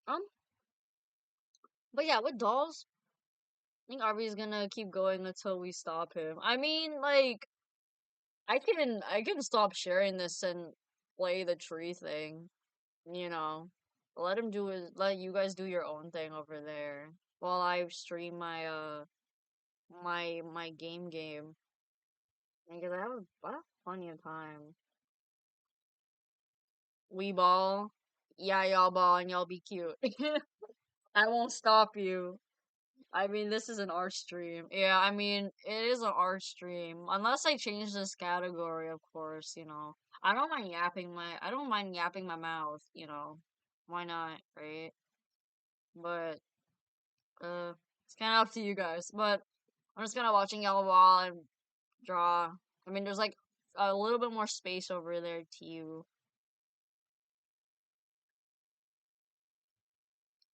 Um, but yeah, with dolls, I think RV is gonna keep going until we stop him. I mean, like, I can stop sharing this and play the tree thing. You know, let you guys do your own thing over there while I stream my game because I have plenty of time. We ball, yeah, y'all ball and y'all be cute. I won't stop you. I mean, this is an art stream. Yeah, I mean, it is an art stream. Unless I change this category, of course, I don't mind yapping my mouth, Why not, right? But it's kind of up to you guys. But I'm just kind of watching Yellow Wall and draw. I mean, there's like a little bit more space over there too.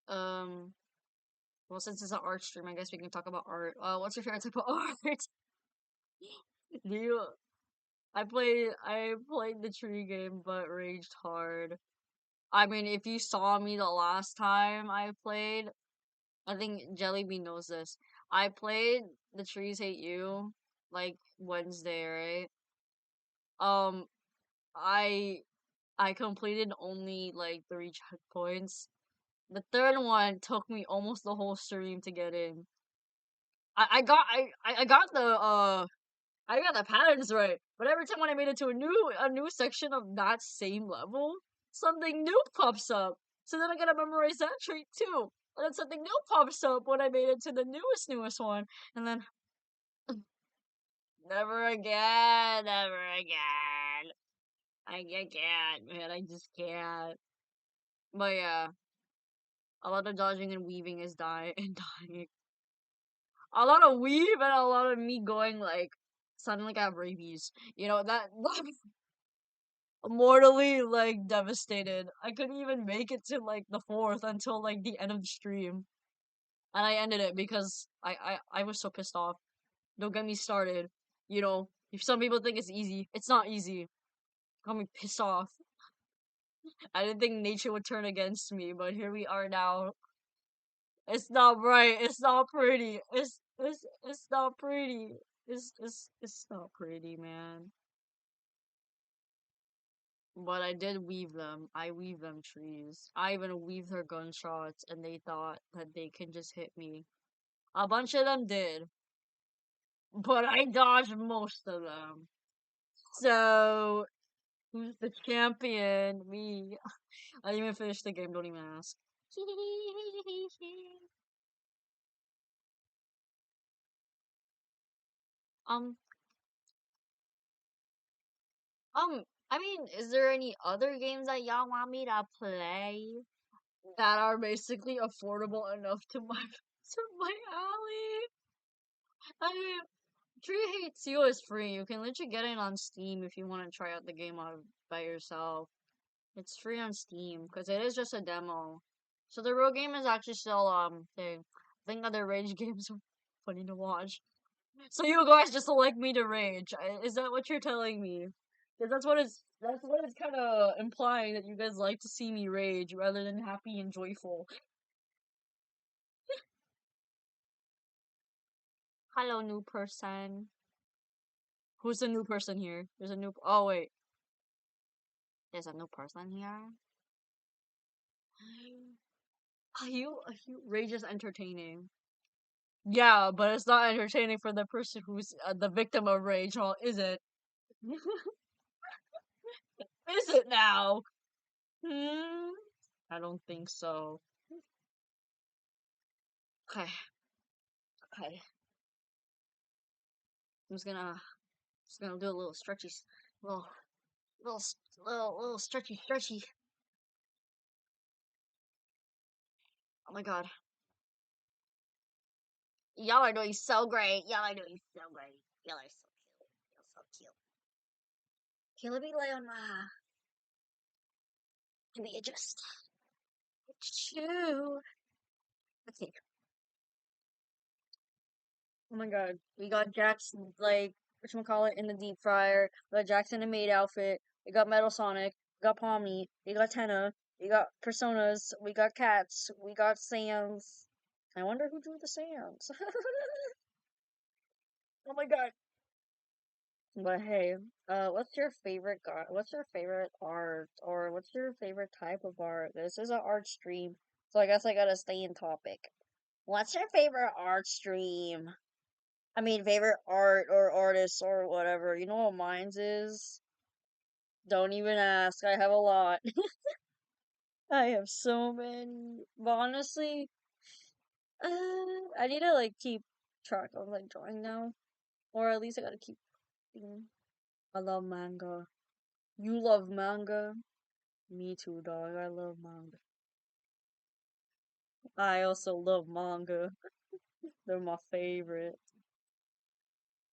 Um, well, since it's an art stream, I guess we can talk about art. What's your favorite type of art? Do you? I played the tree game, but raged hard. I mean, if you saw me the last time I played, I think Jellybean knows this. I played The Trees Hate You like Wednesday, right? Um, I I completed only like three checkpoints. The third one took me almost the whole stream to get in. I got the patterns right, but every time when I made it to a new section of that same level, something new pops up. So then I gotta memorize that trait too. And then something new pops up when I made it to the newest one, and then never again, never again. I can't, man. I just can't. But yeah, a lot of dodging and weaving is dying and dying. A lot of weave and a lot of me going like sounding like I have rabies. That mortally like devastated. I couldn't even make it to like the fourth until like the end of the stream, and I ended it because I was so pissed off. Don't get me started. If some people think it's easy, it's not easy. Got me pissed off. I didn't think nature would turn against me, but here we are now. It's not right. It's not pretty. It's not pretty. It's not pretty, man. But I did weave them. I weave them trees. I even weaved her gunshots, and they thought that they can just hit me. A bunch of them did, but I dodged most of them. So, who's the champion? Me. I didn't even finish the game, don't even ask. um, I mean, is there any other games that y'all want me to play that are basically affordable enough to my to my alley? I mean, Tree Hates You is free. You can literally get it on Steam if you want to try out the game out by yourself. It's free on Steam because it is just a demo. So the real game is actually still thing. I think other rage games are funny to watch. So you guys just like me to rage. Is that what you're telling me? Because that's what it's kind of implying that you guys like to see me rage rather than happy and joyful. Hello, new person. Who's the new person here? There's a new. Oh wait, there's a new person here. Are you rage is entertaining? Yeah, but it's not entertaining for the person who's the victim of rage, huh? Is it? Is it now? Hmm. I don't think so. Okay. Okay. I'm just gonna do a little stretchy, little, little stretchy, stretchy. Oh my god. Y'all are doing so great. Y'all are doing so great. Y'all are so cute. You're so cute. Okay, let me lay on my. Let me adjust. Choo. Okay. Oh my god. We got Jackson, like, whatchamacallit, in the deep fryer. We got Jackson in maid outfit. We got Metal Sonic. We got Pomni. We got Tenna. We got Personas. We got Cats. We got Sans. I wonder who drew the Sans. Oh my god. But hey, what's your favorite what's your favorite art, or what's your favorite type of art? This is an art stream, so I guess I gotta stay in topic. What's your favorite art stream? I mean, favorite art or artist or whatever. You know what mine's is? Don't even ask. I have a lot. I have so many. But honestly, I need to like keep track of like drawing now, or at least I gotta keep. I love manga. You love manga? Me too, dog. I love manga. I also love manga. They're my favorite.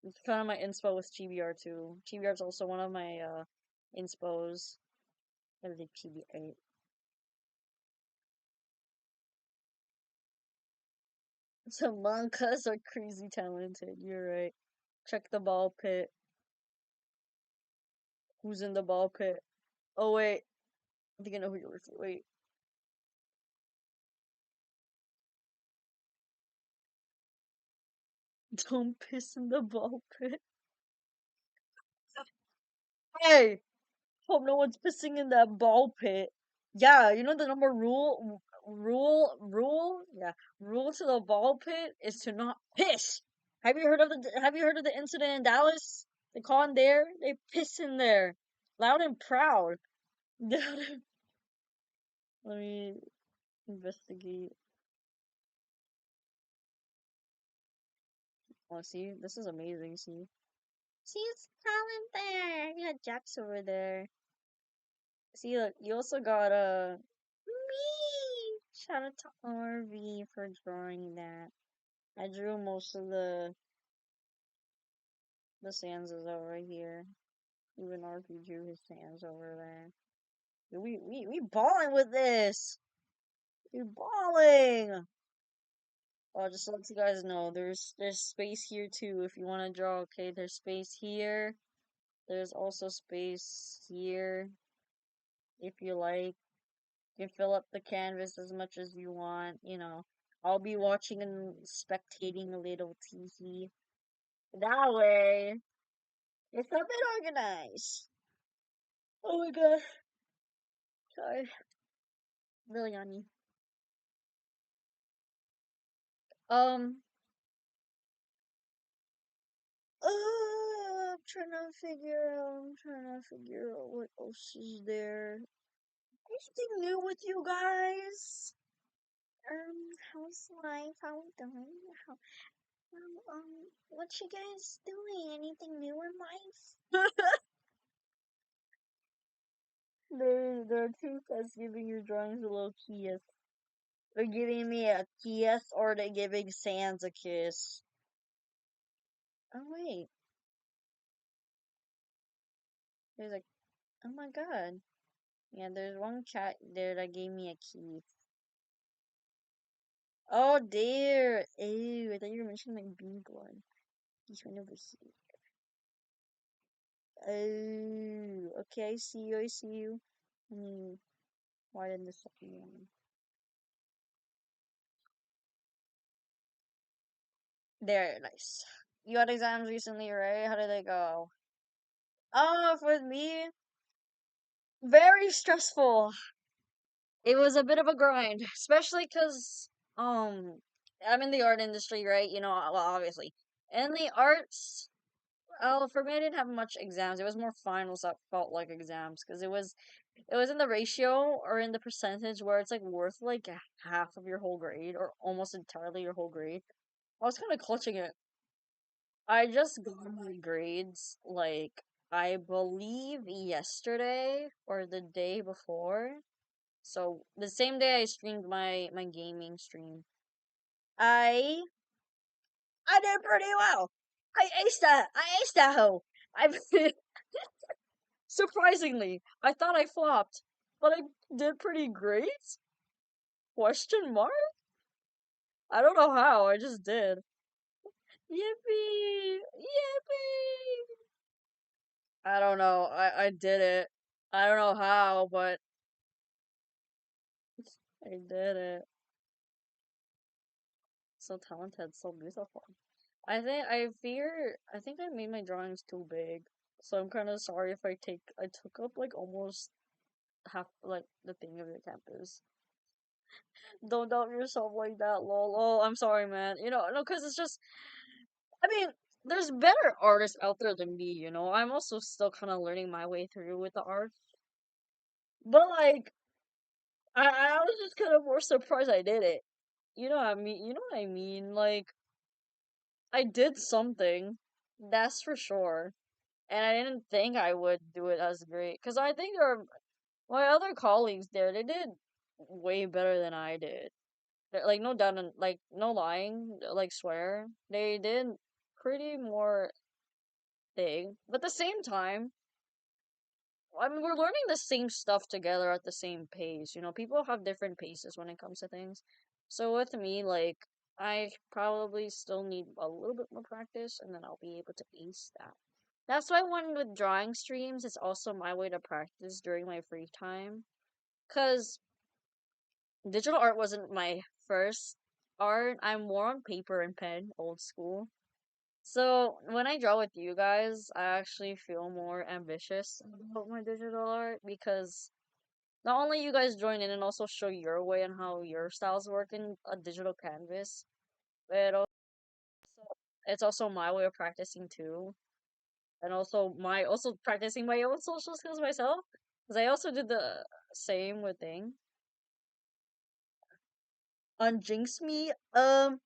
It's kind of my inspo with TBR too. TBR is also one of my inspos. I like TBR. So mangas are crazy talented. You're right. Check the ball pit. Who's in the ball pit? Oh wait, I think I know who you're referring. Wait, don't piss in the ball pit. Hey, hope no one's pissing in that ball pit. Yeah, you know the number rule. Yeah, rule to the ball pit is to not piss. Have you heard of the incident in Dallas? They caught in there. They piss in there, loud and proud. Let me investigate. Oh, see, this is amazing. See, it's talent there. You got Jax over there. See, look, you also got me. Shout out to RV for drawing that. I drew most of the Sanses over here. Even RV drew his Sans over there. We balling with this. We balling. Oh, just to let you guys know, there's space here too if you want to draw. Okay, there's space here. There's also space here if you like. You can fill up the canvas as much as you want. I'll be watching and spectating a little teehee. That way, it's a bit organized. Oh my god. Sorry. Really on you. Um, I'm trying to figure out what else is there. Anything new with you guys? How's life? How we doing? What you guys doing? Anything new in life? There are two guys giving your drawings a little kiss. They're giving me a kiss, or they're giving Sans a kiss. Oh wait, there's a. Oh my god. Yeah, there's one cat there that gave me a kiss. Oh dear. Ew, I thought you were mentioning like big one. He's one over here. Oh, okay, I see you, I see you. Let me widen this up again. There, nice. You had exams recently, right? How did they go? Oh, for me, very stressful. It was a bit of a grind, especially because, um, I'm in the art industry, right? You know, well, obviously. In the arts, for me, I didn't have much exams. It was more finals that felt like exams because it was in the ratio or in the percentage where it's like worth like half of your whole grade or almost entirely your whole grade. I was kind of clutching it. I just got my grades like I believe yesterday or the day before. So the same day I streamed my gaming stream. I I did pretty well. I aced that. I aced that hoe. I surprisingly, I thought I flopped, but I did pretty great. Question mark? I don't know how. I just did. Yippee! Yippee! I don't know. I did it. I don't know how, but I did it. So talented, so beautiful. I think I made my drawings too big. So I'm kind of sorry if I took up like almost half like the thing of your campus. Don't doubt yourself like that, lol. Oh, I'm sorry, man. No, because it's just, I mean, there's better artists out there than me, you know? I'm also still kind of learning my way through with the art. But, like, I was just kind of more surprised I did it. You know what I mean? You know what I mean? Like, I did something, that's for sure. And I didn't think I would do it as great. Because I think there are, my other colleagues there, they did way better than I did. Like no doubt, like no lying, like swear they did pretty more thing. But at the same time, I mean, we're learning the same stuff together at the same pace. You know, people have different paces when it comes to things. So with me, like I probably still need a little bit more practice, and then I'll be able to ace that. That's why when with drawing streams, it's also my way to practice during my free time. Cause digital art wasn't my first art. I'm more on paper and pen, old school. So when I draw with you guys, I actually feel more ambitious about my digital art because not only you guys join in and also show your way and how your styles work in a digital canvas, but also it's also my way of practicing too, and also practicing my own social skills myself because I also did the same with thing. Unjinx me, no,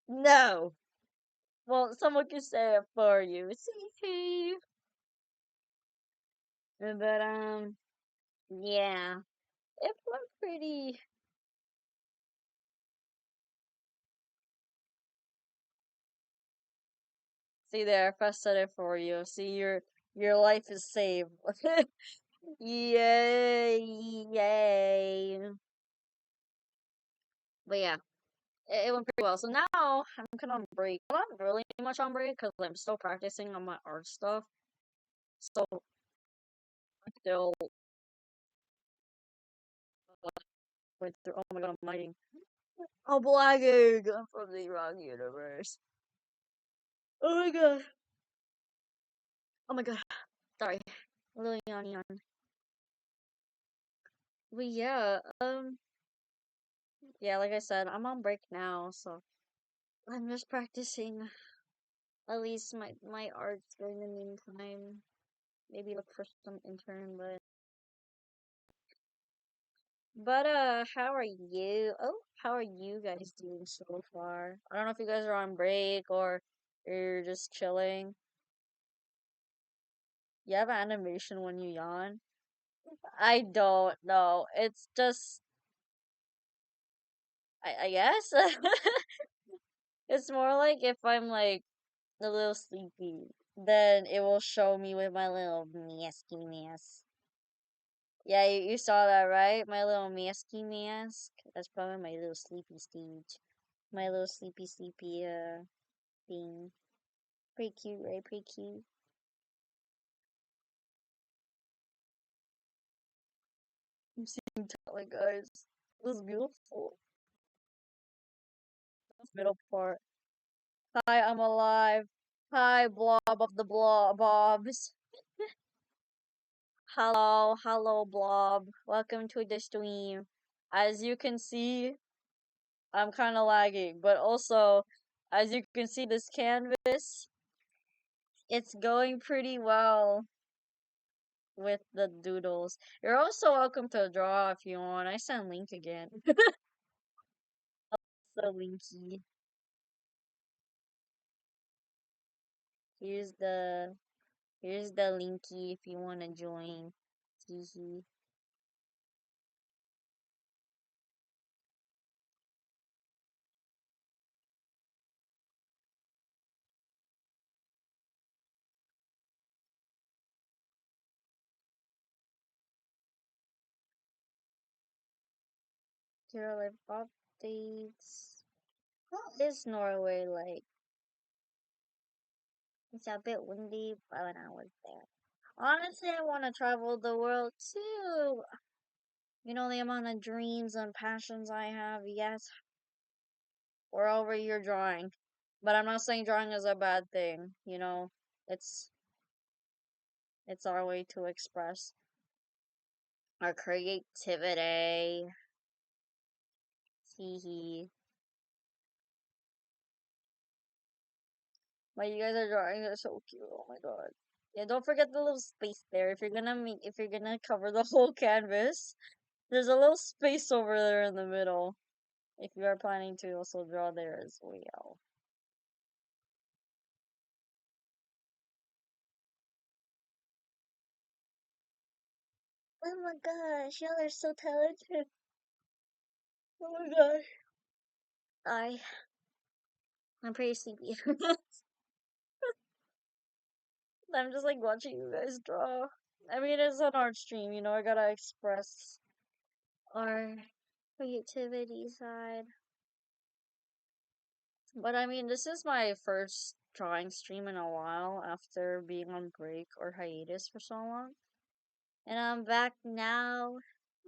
no. Well, someone can say it for you. See, but yeah, it went pretty. See there, if I said it for you. See, your life is saved. Yay, yay. But yeah, it went pretty well. So now I'm kind of on break. I'm not really much on break because I'm still practicing on my art stuff. So I'm still going through. Oh my god, I'm lighting. I'm blagging. I'm from the wrong universe. Oh my god. Oh my god. Sorry. Really yawn. But yeah, yeah, like I said, I'm on break now, so I'm just practicing at least my arts during the meantime. Maybe look for some intern, but how are you? Oh, how are you guys doing so far? I don't know if you guys are on break or you're just chilling. You have animation when you yawn? I don't know. It's just I guess it's more like if I'm like a little sleepy, then it will show me with my little masky mask. Yeah, you saw that, right? My little masky mask. That's probably my little sleepy stage. My little sleepy thing. Pretty cute, right? Pretty cute. I'm seeing talent, guys. This is beautiful. This middle part. Hi, I'm alive. Hi, blob of the blob bobs. hello, Blob. Welcome to the stream. As you can see, I'm kind of lagging, but also, as you can see, this canvas, it's going pretty well with the doodles. You're also welcome to draw if you want. I sent link again. So linky. Here's the here's the linky if you want to join. Hee. Zero life updates. How is Norway like? It's a bit windy when I was there. Honestly, I want to travel the world too. You know the amount of dreams and passions I have. Yes, we're over here drawing, but I'm not saying drawing is a bad thing. You know, it's it's our way to express our creativity. Hee hee. But you guys are drawing are so cute. Oh my god. Yeah, don't forget the little space there. If you're gonna cover the whole canvas, there's a little space over there in the middle. If you are planning to also draw there as well. Oh my gosh, y'all are so talented. Oh my gosh. I I'm pretty sleepy. I'm just like watching you guys draw. I mean, it's an art stream, you know, I gotta express our creativity side. But I mean, this is my first drawing stream in a while after being on break or hiatus for so long. And I'm back now.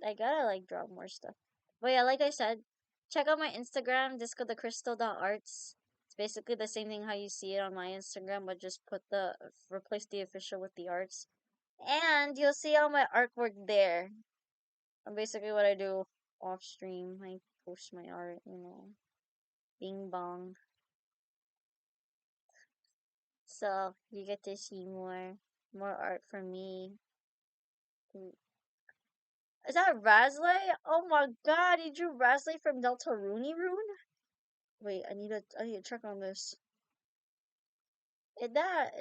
I gotta like draw more stuff. But yeah, like I said, check out my Instagram, discothecrystal.arts. It's basically the same thing how you see it on my Instagram, but just replace the official with the arts. And you'll see all my artwork there. And basically what I do off stream. I post my art, you know. Bing bong. So you get to see more art from me. Is that Rasley? Oh my god, he drew Rasley from Deltarune Rune? Wait, I need to check on this. Is that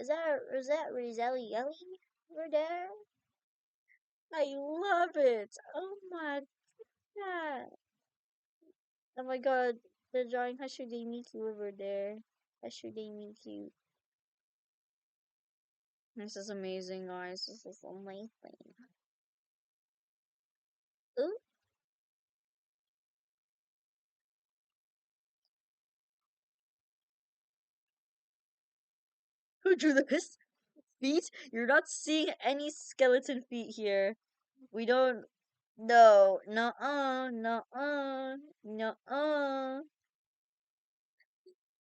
Roselli Yelly over there? I love it. Oh my god. Oh my god, they're drawing Hashude Miku over there. Hashude Miku. This is amazing, guys. This is amazing. Ooh, who drew this? Feet? You're not seeing any skeleton feet here. We don't. No, no, no, no.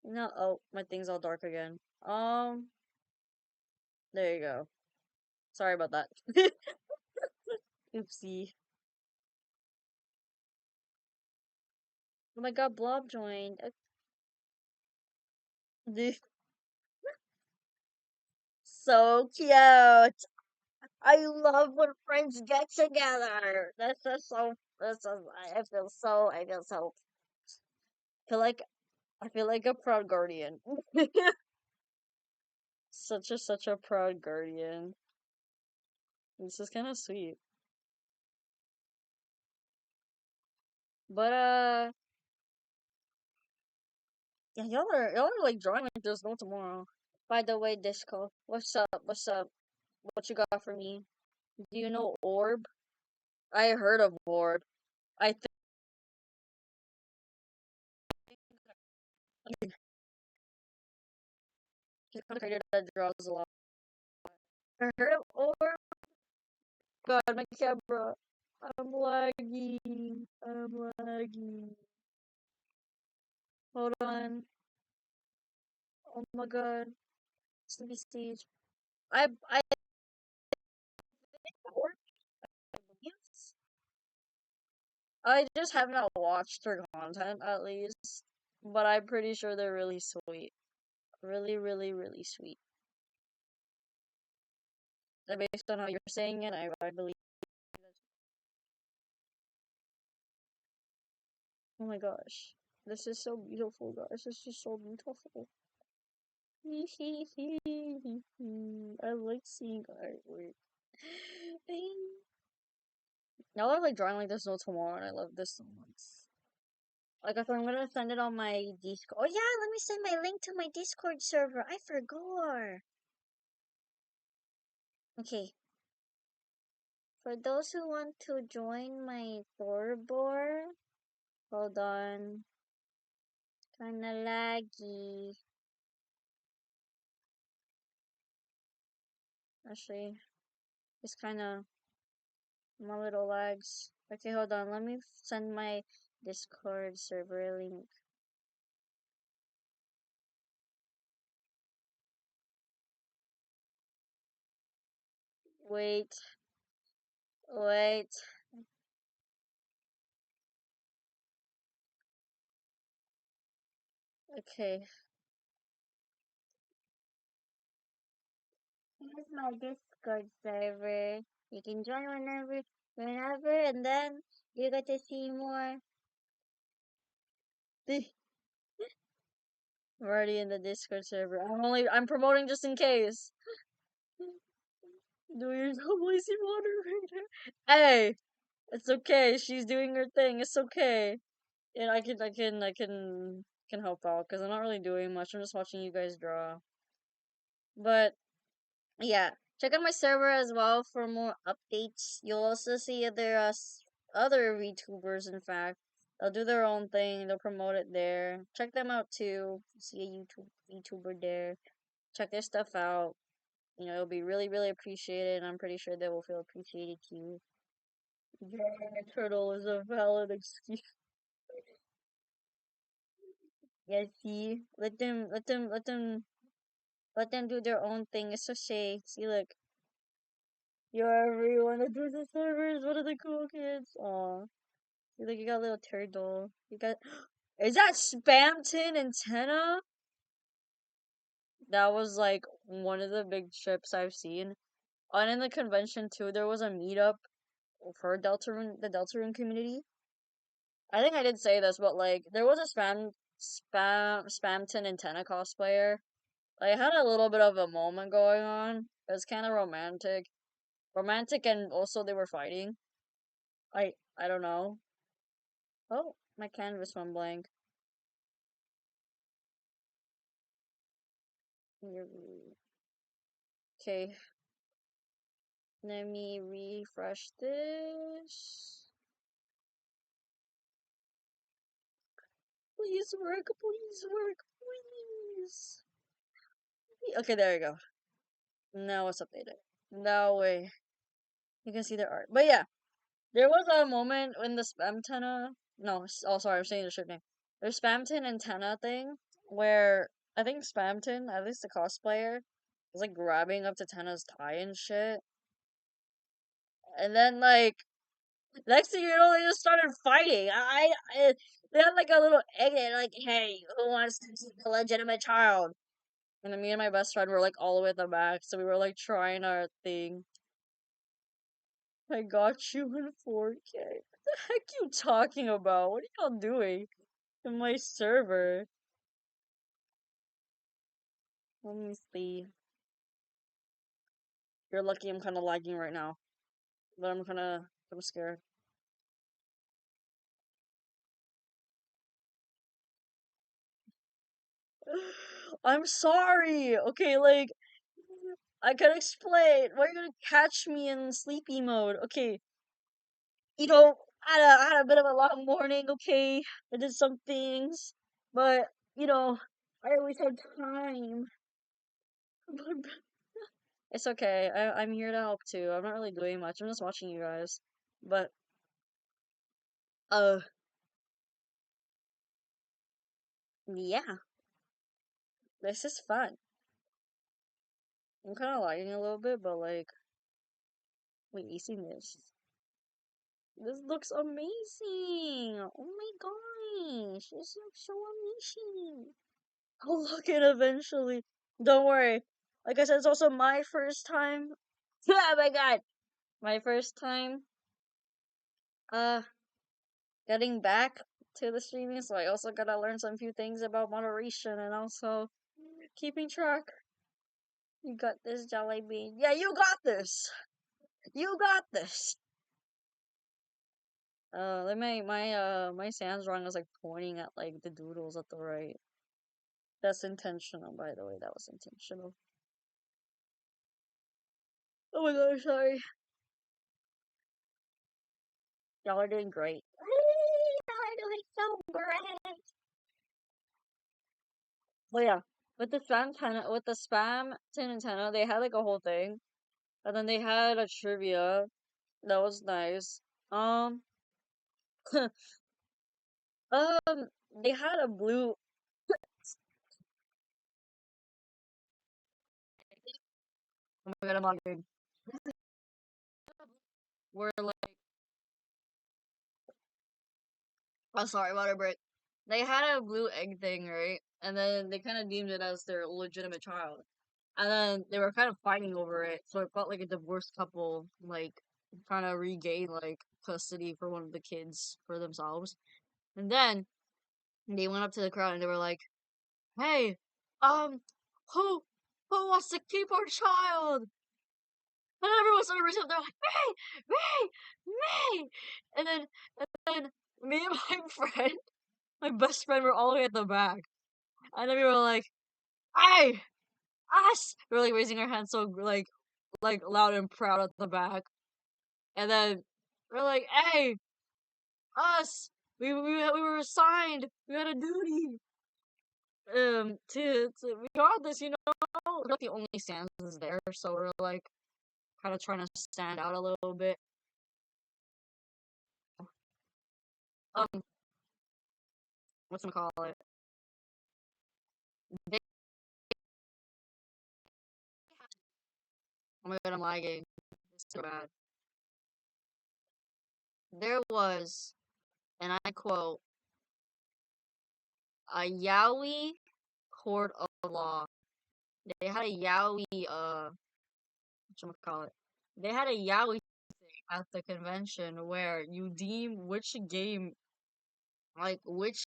No. Oh, my thing's all dark again. There you go. Sorry about that. Oopsie. Oh my god, Blob joined. So cute. I love when friends get together. That's just so. That's so. I feel so. Feel like I feel like a proud guardian. Such a proud guardian. This is kind of sweet. But yeah, y'all are like drawing like there's no tomorrow. By the way, Disco, what's up? What's up? What you got for me? Do you know Orb? I heard of Orb. I think he's kind of creator that draws a lot. I heard of Orb. God, my camera. I'm lagging. I'm lagging. Hold on. Oh my god. Sleepy stage. I I just have not watched her content at least, but I'm pretty sure they're really sweet. Really, really, really sweet. And based on how you're saying it, I believe that's. Oh my gosh. This is so beautiful, guys. This is so beautiful. I like seeing artwork. Now I like drawing like there's no tomorrow, and I love this so much. Like if I'm gonna send it on my Discord. Oh yeah, let me send my link to my Discord server. I forgot. Okay, for those who want to join my Thorboar, hold on. Kinda laggy. Actually, it's kinda my little lags. Okay, hold on. Let me send my Discord server link. Wait, wait. Okay. Here's my Discord server. You can join whenever, and then you get to see more. I'm already in the Discord server. I'm promoting just in case. Do yourself lazy moderator. Hey, it's okay. She's doing her thing. It's okay. And I can help out because I'm not really doing much. I'm just watching you guys draw. But yeah, check out my server as well for more updates. You'll also see other VTubers. In fact, they'll do their own thing. They'll promote it there. Check them out too. See a VTuber there. Check their stuff out. It'll be really, really appreciated, and I'm pretty sure they will feel appreciated too. Drawing a turtle is a valid excuse. Yeah, see, let them do their own thing. It's so shay. See, look, you're everyone that does the servers. What are the cool kids? Aw, see, look, you got a little turtle. You got, is that Spamton antenna? That was like one of the big trips I've seen. And in the convention too, there was a meetup for the Deltarune community. I think I did say this, but like there was a Spamton antenna cosplayer. Like, I had a little bit of a moment going on. It was kind of romantic, and also they were fighting. I don't know. Oh, my canvas went blank. Okay, let me refresh this. Please work, please work, please. Okay, there you go. Now it's updated. No way. You can see their art. But yeah, there was a moment when the Spamton, no, oh sorry, I'm saying the ship name. There's Spamton antenna thing where I think Spamton, at least the cosplayer, was like grabbing up to Tenna's tie and shit. And then like next thing you know, they just started fighting. They had like a little egg, like, hey, who wants to keep a legitimate child? And then me and my best friend were like all the way at the back, so we were like trying our thing. I got you in 4K. What the heck you talking about? What are y'all doing in my server? Let me see. You're lucky I'm kind of lagging right now, but I'm scared. I'm sorry. Okay, like I can explain. Why are you gonna catch me in sleepy mode? Okay, I had a bit of a long morning. Okay, I did some things, but you know, I always have time. It's okay. I'm here to help too. I'm not really doing much. I'm just watching you guys. But uh, yeah, this is fun. I'm kind of lagging a little bit, but like, wait, you see this? This looks amazing. Oh my gosh, this looks so amazing. I'll look it eventually. Don't worry. Like I said, it's also my first time. Oh my god, my first time. Uh, getting back to the streaming, so I also gotta learn some few things about moderation and also keeping track. You got this, Jelly Bean. Yeah, you got this. You got this. My sans drawing is like pointing at like the doodles at the right. That's intentional, by the way. That was intentional. Oh my gosh, sorry. Y'all are doing great. Y'all are doing so great. Well, yeah, with the spam to Nintendo, they had like a whole thing, and then they had a trivia that was nice. Um, they had a blue. Oh my god, I'm not good. Where like, oh sorry, water break. They had a blue egg thing, right? And then they kind of deemed it as their legitimate child. And then they were kind of fighting over it, so it felt like a divorced couple, like trying to regain like custody for one of the kids for themselves. And then they went up to the crowd and they were like, "Hey, um, who who wants to keep our child?" And everyone started reaching up. They're like, "Me, me, me!" And then me and my friend, my best friend, were all the way at the back, and then we were like, "Hey, us!" We were like raising our hands so like loud and proud at the back. And then we're like, "Hey, us! We were assigned. We had a duty. We got this. You know, we're not the only Sansas there, so we're like kind of trying to stand out a little bit. Um, what's gonna call it? They, oh my god, I'm lagging. It's so bad. There was, and I quote, a Yowie court of law. They had a Yowie whatchamacallit. They had a Yowie at the convention where you deem which game, like which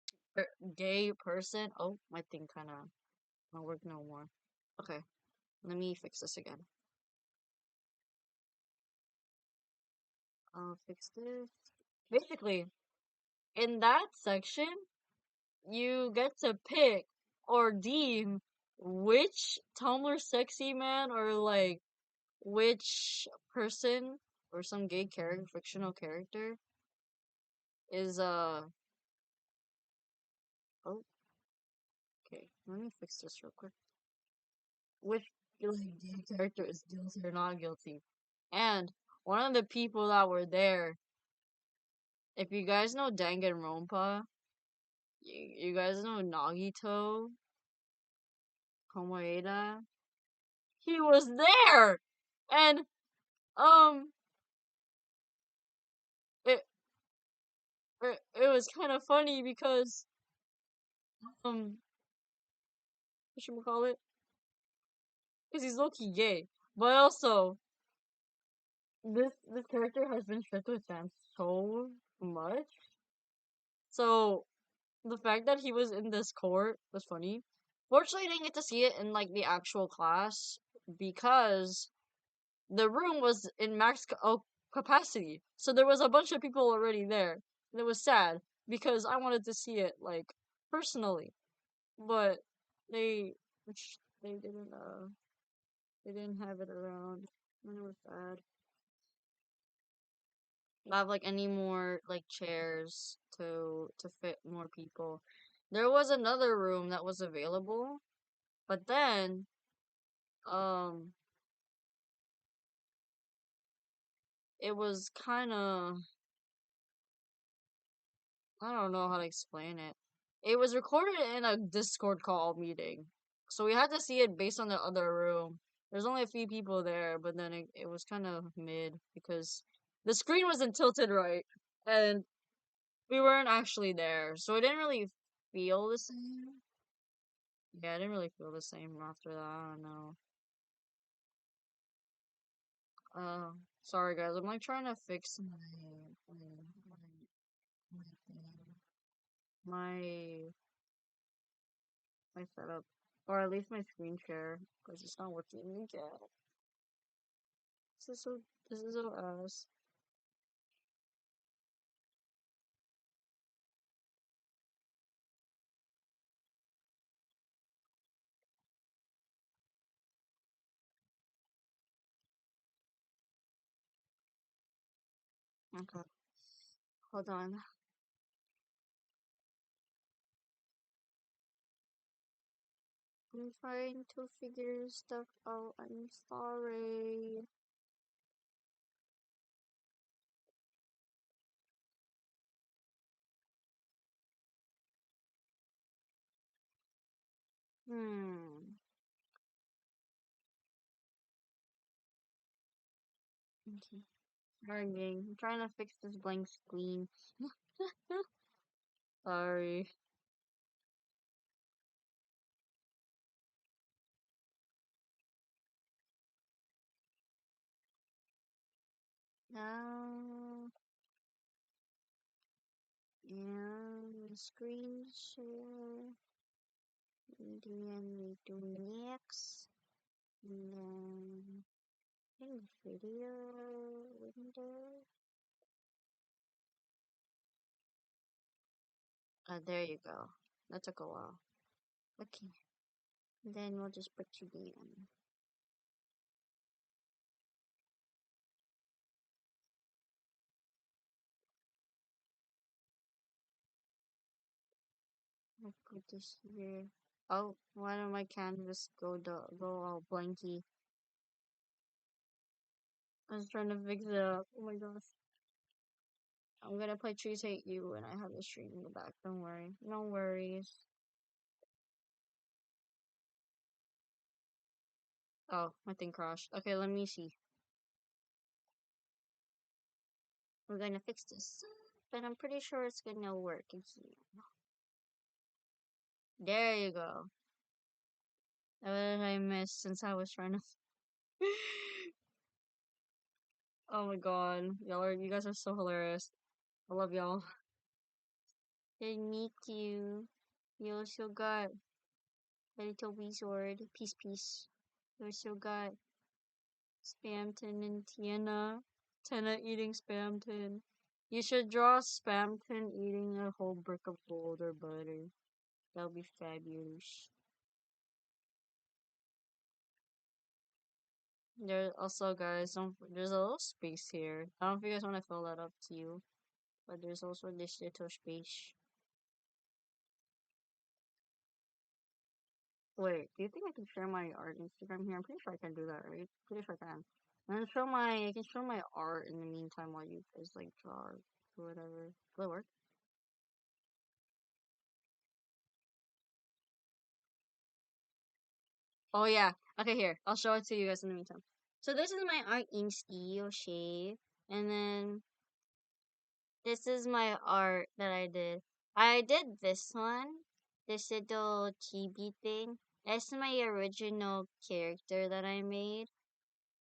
gay person. Oh, my thing kind of don't work no more. Okay, let me fix this again. I'll fix this. Basically, in that section, you get to pick or deem which Tumblr sexy man or like which person or some gay character, fictional character is oh, okay, let me fix this real quick. Which gay character is guilty or not guilty? And one of the people that were there, if you guys know Danganronpa, you guys know Nagito Komoeda, he was there, and um, it it was kind of funny because what should we call it? Because he's low-key gay, but also this character has been shipped with fans so much. So the fact that he was in this court was funny. Fortunately, I didn't get to see it in like the actual class because the room was in capacity, so there was a bunch of people already there, and it was sad because I wanted to see it like personally, but they they didn't have it around, and it was sad. Not have like any more like chairs to fit more people. There was another room that was available, but then um it was kind of, I don't know how to explain it. It was recorded in a Discord call meeting, so we had to see it based on the other room. There's only a few people there, but then it was kind of mid because the screen wasn't tilted right. and we weren't actually there, so it didn't really feel the same. Yeah, I didn't really feel the same after that. I don't know. Uh, Sorry guys, I'm like trying to fix my my setup, or at least my screen share, because it's not working again. This is so this is so ass. Okay, hold on. I'm trying to figure stuff out. I'm sorry. Hmm. Okay. Sorry, I'm trying to fix this blank screen. Sorry. Now and screen share. And then we do next. And then in video window. There you go. That took a while. Okay. Then we'll just put you in. I'll put this here. Oh, why don't my canvas go all blanky? I was trying to fix it up. Oh my gosh. I'm gonna play Trees Hate You and I have the stream in the back. Don't worry. No worries. Oh, my thing crashed. Okay, let me see. We're gonna fix this. But I'm pretty sure it's gonna work in here. There you go. What did I miss since I was trying to Oh my god. You guys are so hilarious. I love y'all. Hey, meet you. You also got a little wizard. Peace, peace. You also got Spamton and Tiana. Tiana eating Spamton. You should draw Spamton eating a whole brick of gold or butter. That would be fabulous. There also, guys, there's a little space here. I don't know if you guys want to fill that up to you, but there's also this little space. Wait, do you think I can share my art Instagram here? I'm pretty sure I can do that, right? Pretty sure I can. I can show my art in the meantime while you guys like draw or whatever. Will it work? Oh yeah. Okay, here. I'll show it to you guys in the meantime. So this is my art Insta shape, and then this is my art that I did. I did this one, this little chibi thing. That's my original character that I made.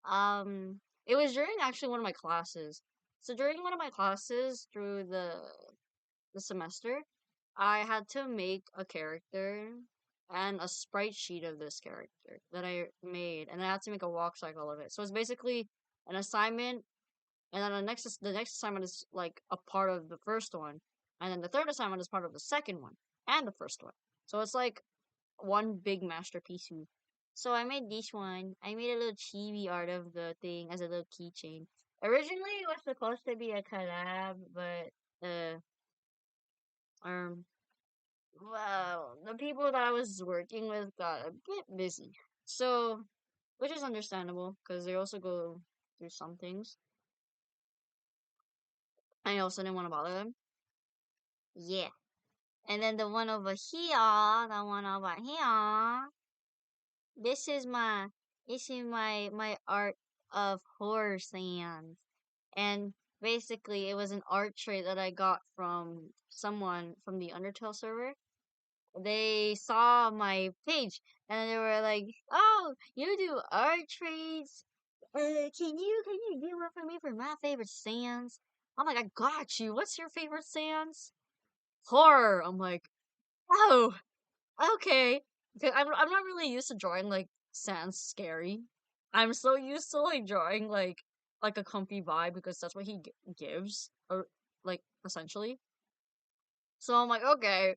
It was during actually one of my classes. So during one of my classes through the semester, I had to make a character and a sprite sheet of this character that I made, and I had to make a walk cycle of it. So it's basically an assignment, and then the next assignment is like a part of the first one, and then the third assignment is part of the second one and the first one. So it's like one big masterpiece. So I made this one. I made a little chibi art of the thing as a little keychain. Originally, it was supposed to be a collab, but um, well, the people that I was working with got a bit busy. So, which is understandable because they also go through some things. I also didn't want to bother them. Yeah. And then the one over here, the one over here, this is my art of horror sands. And Basically, it was an art trait that I got from someone from the Undertale server. They saw my page and they were like, "Oh, you do art trades? Can you do one for me for my favorite sans?" I'm like, "I got you. What's your favorite sans?" Horror. I'm like, "Oh, okay." 'Cause I'm not really used to drawing like sans scary. I'm so used to like drawing like a comfy vibe because that's what he gives, or like essentially. So I'm like, okay,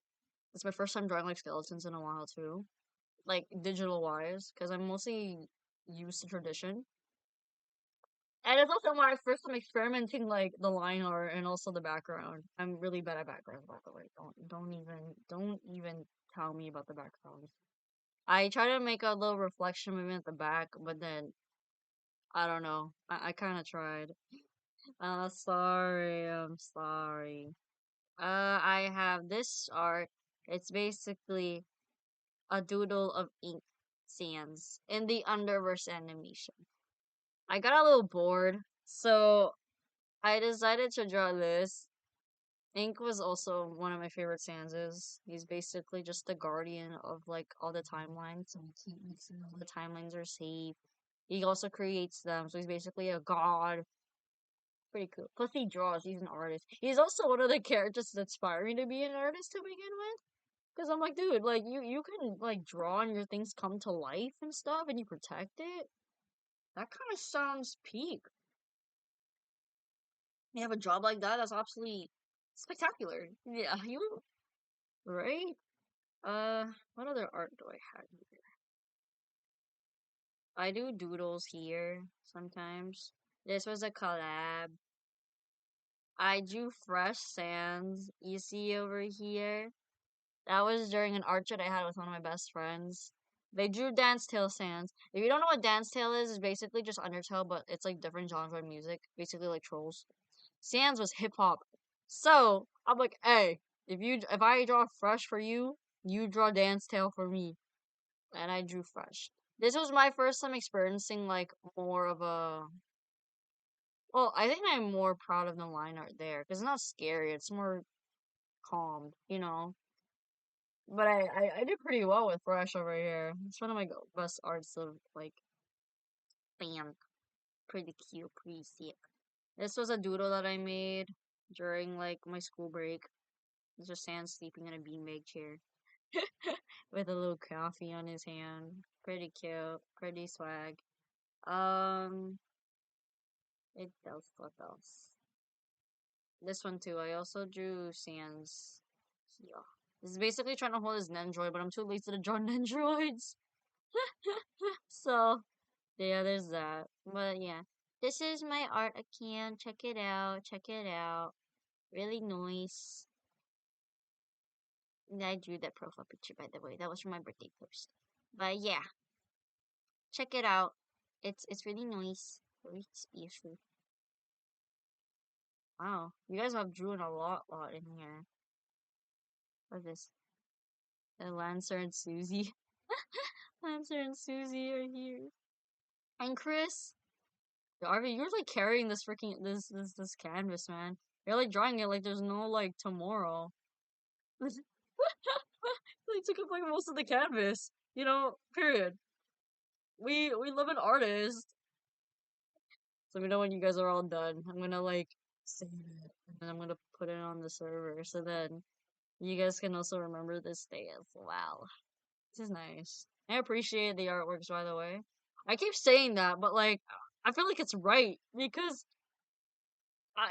it's my first time drawing like skeletons in a while too, like digital wise, because I'm mostly used to tradition. And it's also my first time experimenting like the line art and also the background. I'm really bad at backgrounds, by the way. Don't even tell me about the backgrounds. I try to make a little reflection movement at the back, but then I don't know. I kind of tried. Sorry. I'm sorry. I have this art. It's basically a doodle of ink sands in the Underverse animation. I got a little bored, so I decided to draw this. Ink was also one of my favorite Sanses. He's basically just the guardian of like all the timelines, so he keeps all the timelines are safe. He also creates them, so he's basically a god. Pretty cool. Plus, he draws. He's an artist. He's also one of the characters that's inspiring to be an artist to begin with. Because I'm like, dude, like you can like draw and your things come to life and stuff, and you protect it. That kind of sounds peak. You have a job like that. That's absolutely spectacular. Yeah, you right. What other art do I have here? I do doodles here sometimes. This was a collab. I drew fresh sands. You see over here. That was during an art chat I had with one of my best friends. They drew Dance Tale Sands. If you don't know what Dance Tale is, it's basically just Undertale, but it's like different genre of music, basically like Trolls. Sans was hip hop. So I'm like, hey, if I draw fresh for you, you draw Dance Tale for me, and I drew fresh. This was my first time experiencing like more of a. Well, I think I'm more proud of the line art there because it's not scary. It's more calm, you know. But I did pretty well with Fresh over here. It's one of my best arts of like bam, pretty cute, pretty sick. This was a doodle that I made during like my school break. It's just Sam sleeping in a beanbag chair with a little coffee on his hand. Pretty cute, pretty swag. Um, it else, what else? This one too. I also drew Sans here. This is basically trying to hold his Nendroid, but I'm too lazy to draw Nendroids. So yeah, there's that. But yeah, this is my art account. Check it out. Check it out. Really nice. And I drew that profile picture, by the way. That was for my birthday post. But yeah, check it out. It's really nice. Very special. Wow, you guys have drawn a lot in here. What's this? Lancer and Susie. Lancer and Susie are here. And Chris. Arby, you're like carrying this freaking this canvas, man. You're like drawing it like there's no like tomorrow. They took up like most of the canvas. You know, period. We live an artist. So we know when you guys are all done, I'm gonna like save it and then I'm gonna put it on the server so then you guys can also remember this day as well. This is nice. I appreciate the artworks, by the way. I keep saying that, but like I feel like it's right because I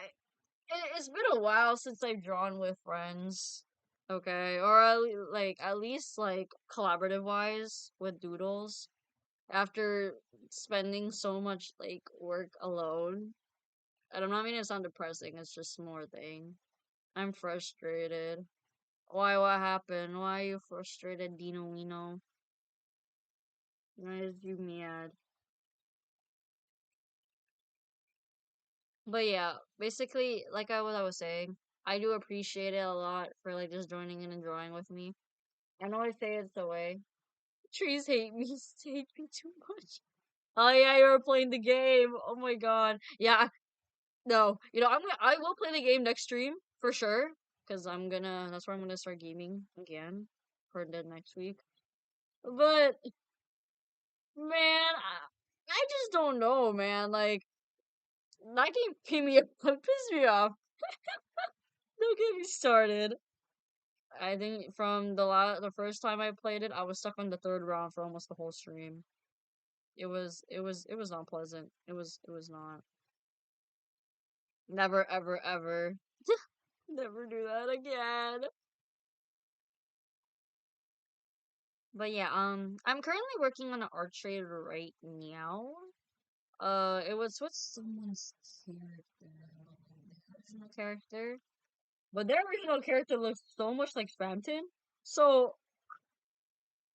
it's been a while since I've drawn with friends. Okay, or like at least like collaborative wise with doodles after spending so much like work alone. And I'm not meaning to sound depressing, it's just more thing. I'm frustrated. Why, what happened? Why are you frustrated, Dino Wino? Why is you mad? But yeah, basically, like what I was saying, I do appreciate it a lot for like just joining in and drawing with me. I know I say it's the way. Trees hate me, hate me too much. Oh yeah, you were playing the game. Oh my god. Yeah, No, I will play the game next stream for sure because that's where I'm gonna start gaming again for the next week. But man, I just don't know, man. Like that game pissed me off. Don't get me started. I think from the first time I played it, I was stuck on the third round for almost the whole stream. It was not pleasant. It was not. Never ever ever. Never do that again. But yeah, I'm currently working on an art trade right now. It was with someone's original character, but their original character looks so much like Spamton. So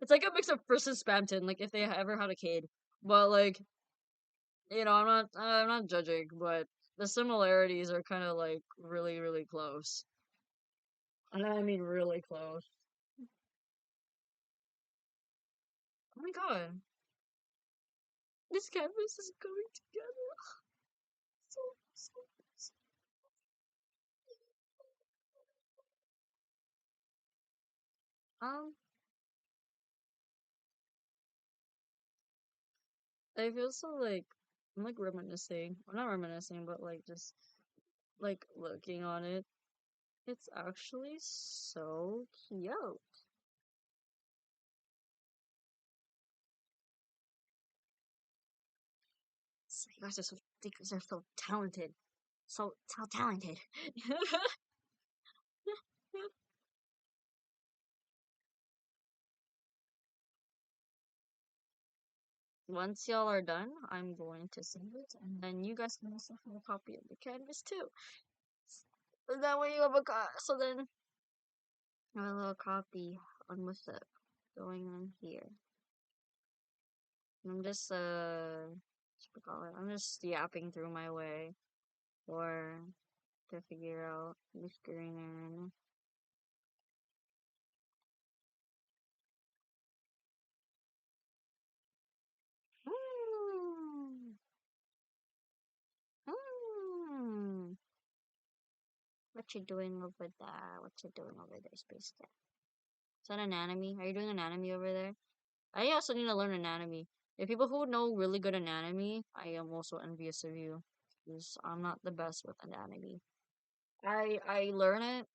it's like a mix of Friss and Spamton, like if they ever had a kid. But like, I'm not judging, but the similarities are kind of like really, really close. And I mean really close. Oh my god, this canvas is coming together. So, so. Um, I feel so like I'm like reminiscing. I'm not reminiscing, but like just like looking on it. It's actually so cute. You guys are you guys are so talented. So talented. Once y'all are done, I'm going to save it, and then you guys can also have a copy of the canvas too. So that way you have a so then I have a little copy on what's up going on here. I'm just I'm just yapping through my way or to figure out the screen. Hmm. Hmm. What you doing over there? What you doing over there, Space Cat? Is that an anatomy? Are you doing an anatomy over there? I also need to learn anatomy. If people who know really good anatomy, I am also envious of you. Because I'm not the best with anatomy. I learn it.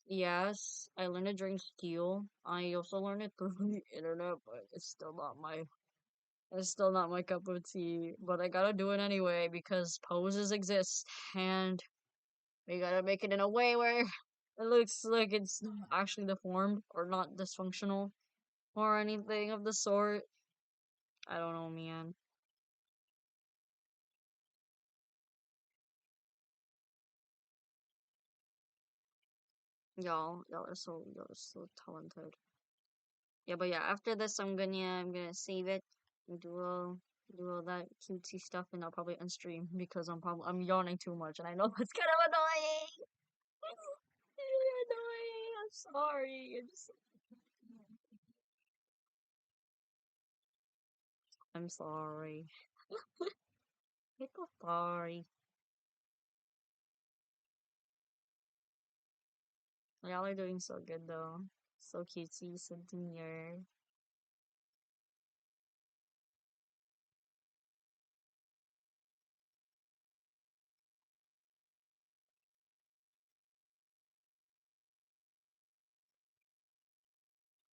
Yes, I learned it during school. I also learned it through the internet, but it's still not my cup of tea. But I gotta do it anyway because poses exist, and we gotta make it in a way where it looks like it's not actually deformed or not dysfunctional or anything of the sort. I don't know, man. Y'all are so talented. Yeah, but yeah, after this, I'm gonna save it and do all that cutesy stuff, and I'll probably unstream because I'm yawning too much, and I know that's kind of annoying. It's really annoying. I'm sorry. I'm sorry. People sorry. Y'all are doing so good though. So cutesy, so demure.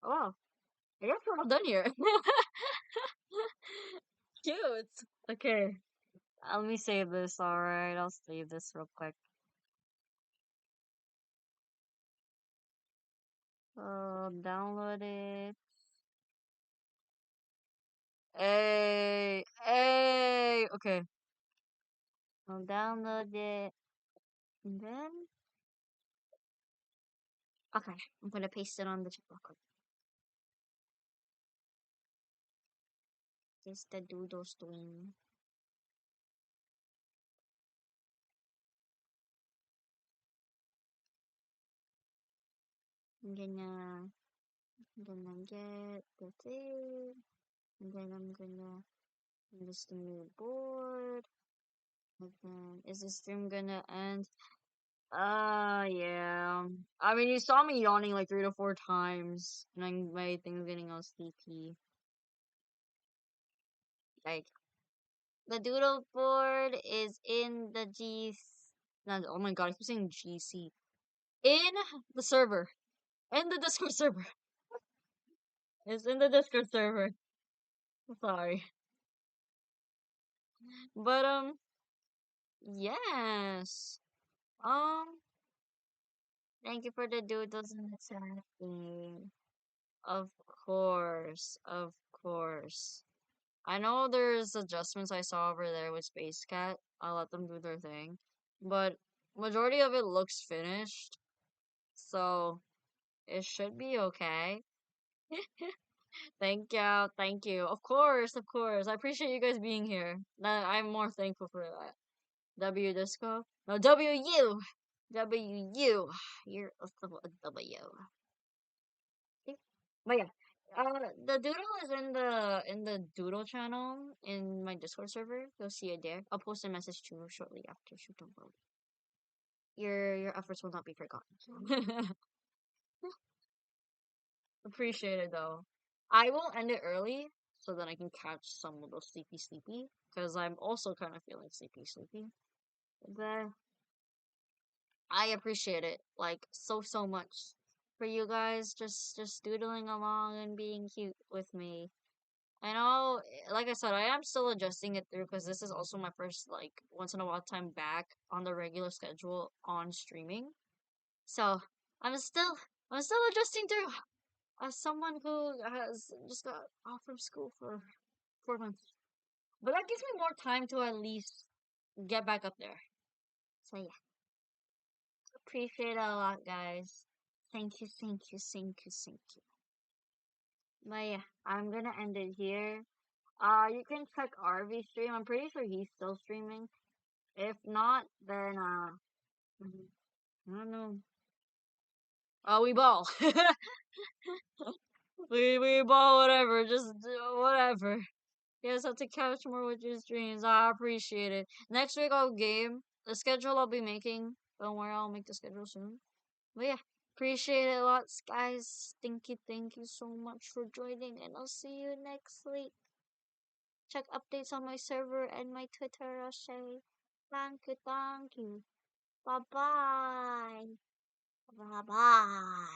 Oh, wow. I guess we're all done here. Cute. Okay. Let me save this. Alright, I'll save this real quick. Download it. Hey, hey. Okay, I'll download it. And then, okay, I'm gonna paste it on the chat real quick. Just the doodles doing. I'm gonna get the thing. And then I'm gonna use the new board. Is the stream gonna end? Yeah. I mean, you saw me yawning like 3 to 4 times, and my thing's getting all sleepy. Like, the doodle board is in the no, oh my god, I keep saying GC. In the server. In the Discord server. It's in the Discord server. Sorry. But, yes. Um, thank you for the doodles in the chat thing. Of course. Of course. I know there's adjustments I saw over there with Space Cat. I'll let them do their thing. But majority of it looks finished. So it should be okay. Thank you, thank you. Of course, of course. I appreciate you guys being here. I'm more thankful for that. W Disco? No, WU! WU. You're a W. But yeah. The doodle is in the doodle channel in my Discord server. You'll see it there. I'll post a message to you shortly after. So don't worry. Your efforts will not be forgotten. Appreciate it though. I will end it early so that I can catch some of those sleepy because I'm also kind of feeling sleepy. But I appreciate it like so much for you guys just doodling along and being cute with me. I know, like I said, I am still adjusting it through because this is also my first like once in a while time back on the regular schedule on streaming. So I'm still I'm still adjusting through as someone who has just got off from school for 4 months. But that gives me more time to at least get back up there. So yeah, appreciate it a lot, guys. Thank you. But yeah, I'm gonna end it here. You can check RV stream. I'm pretty sure he's still streaming. If not, then mhm, I don't know. We ball. we ball whatever. Just whatever. You guys have to catch more with your streams. I appreciate it. Next week I'll game. The schedule I'll be making. Don't worry, I'll make the schedule soon. But yeah, appreciate it lots, guys. Thank you so much for joining, and I'll see you next week. Check updates on my server and my Twitter, Rashay. Thank you. Bye bye. Bye bye.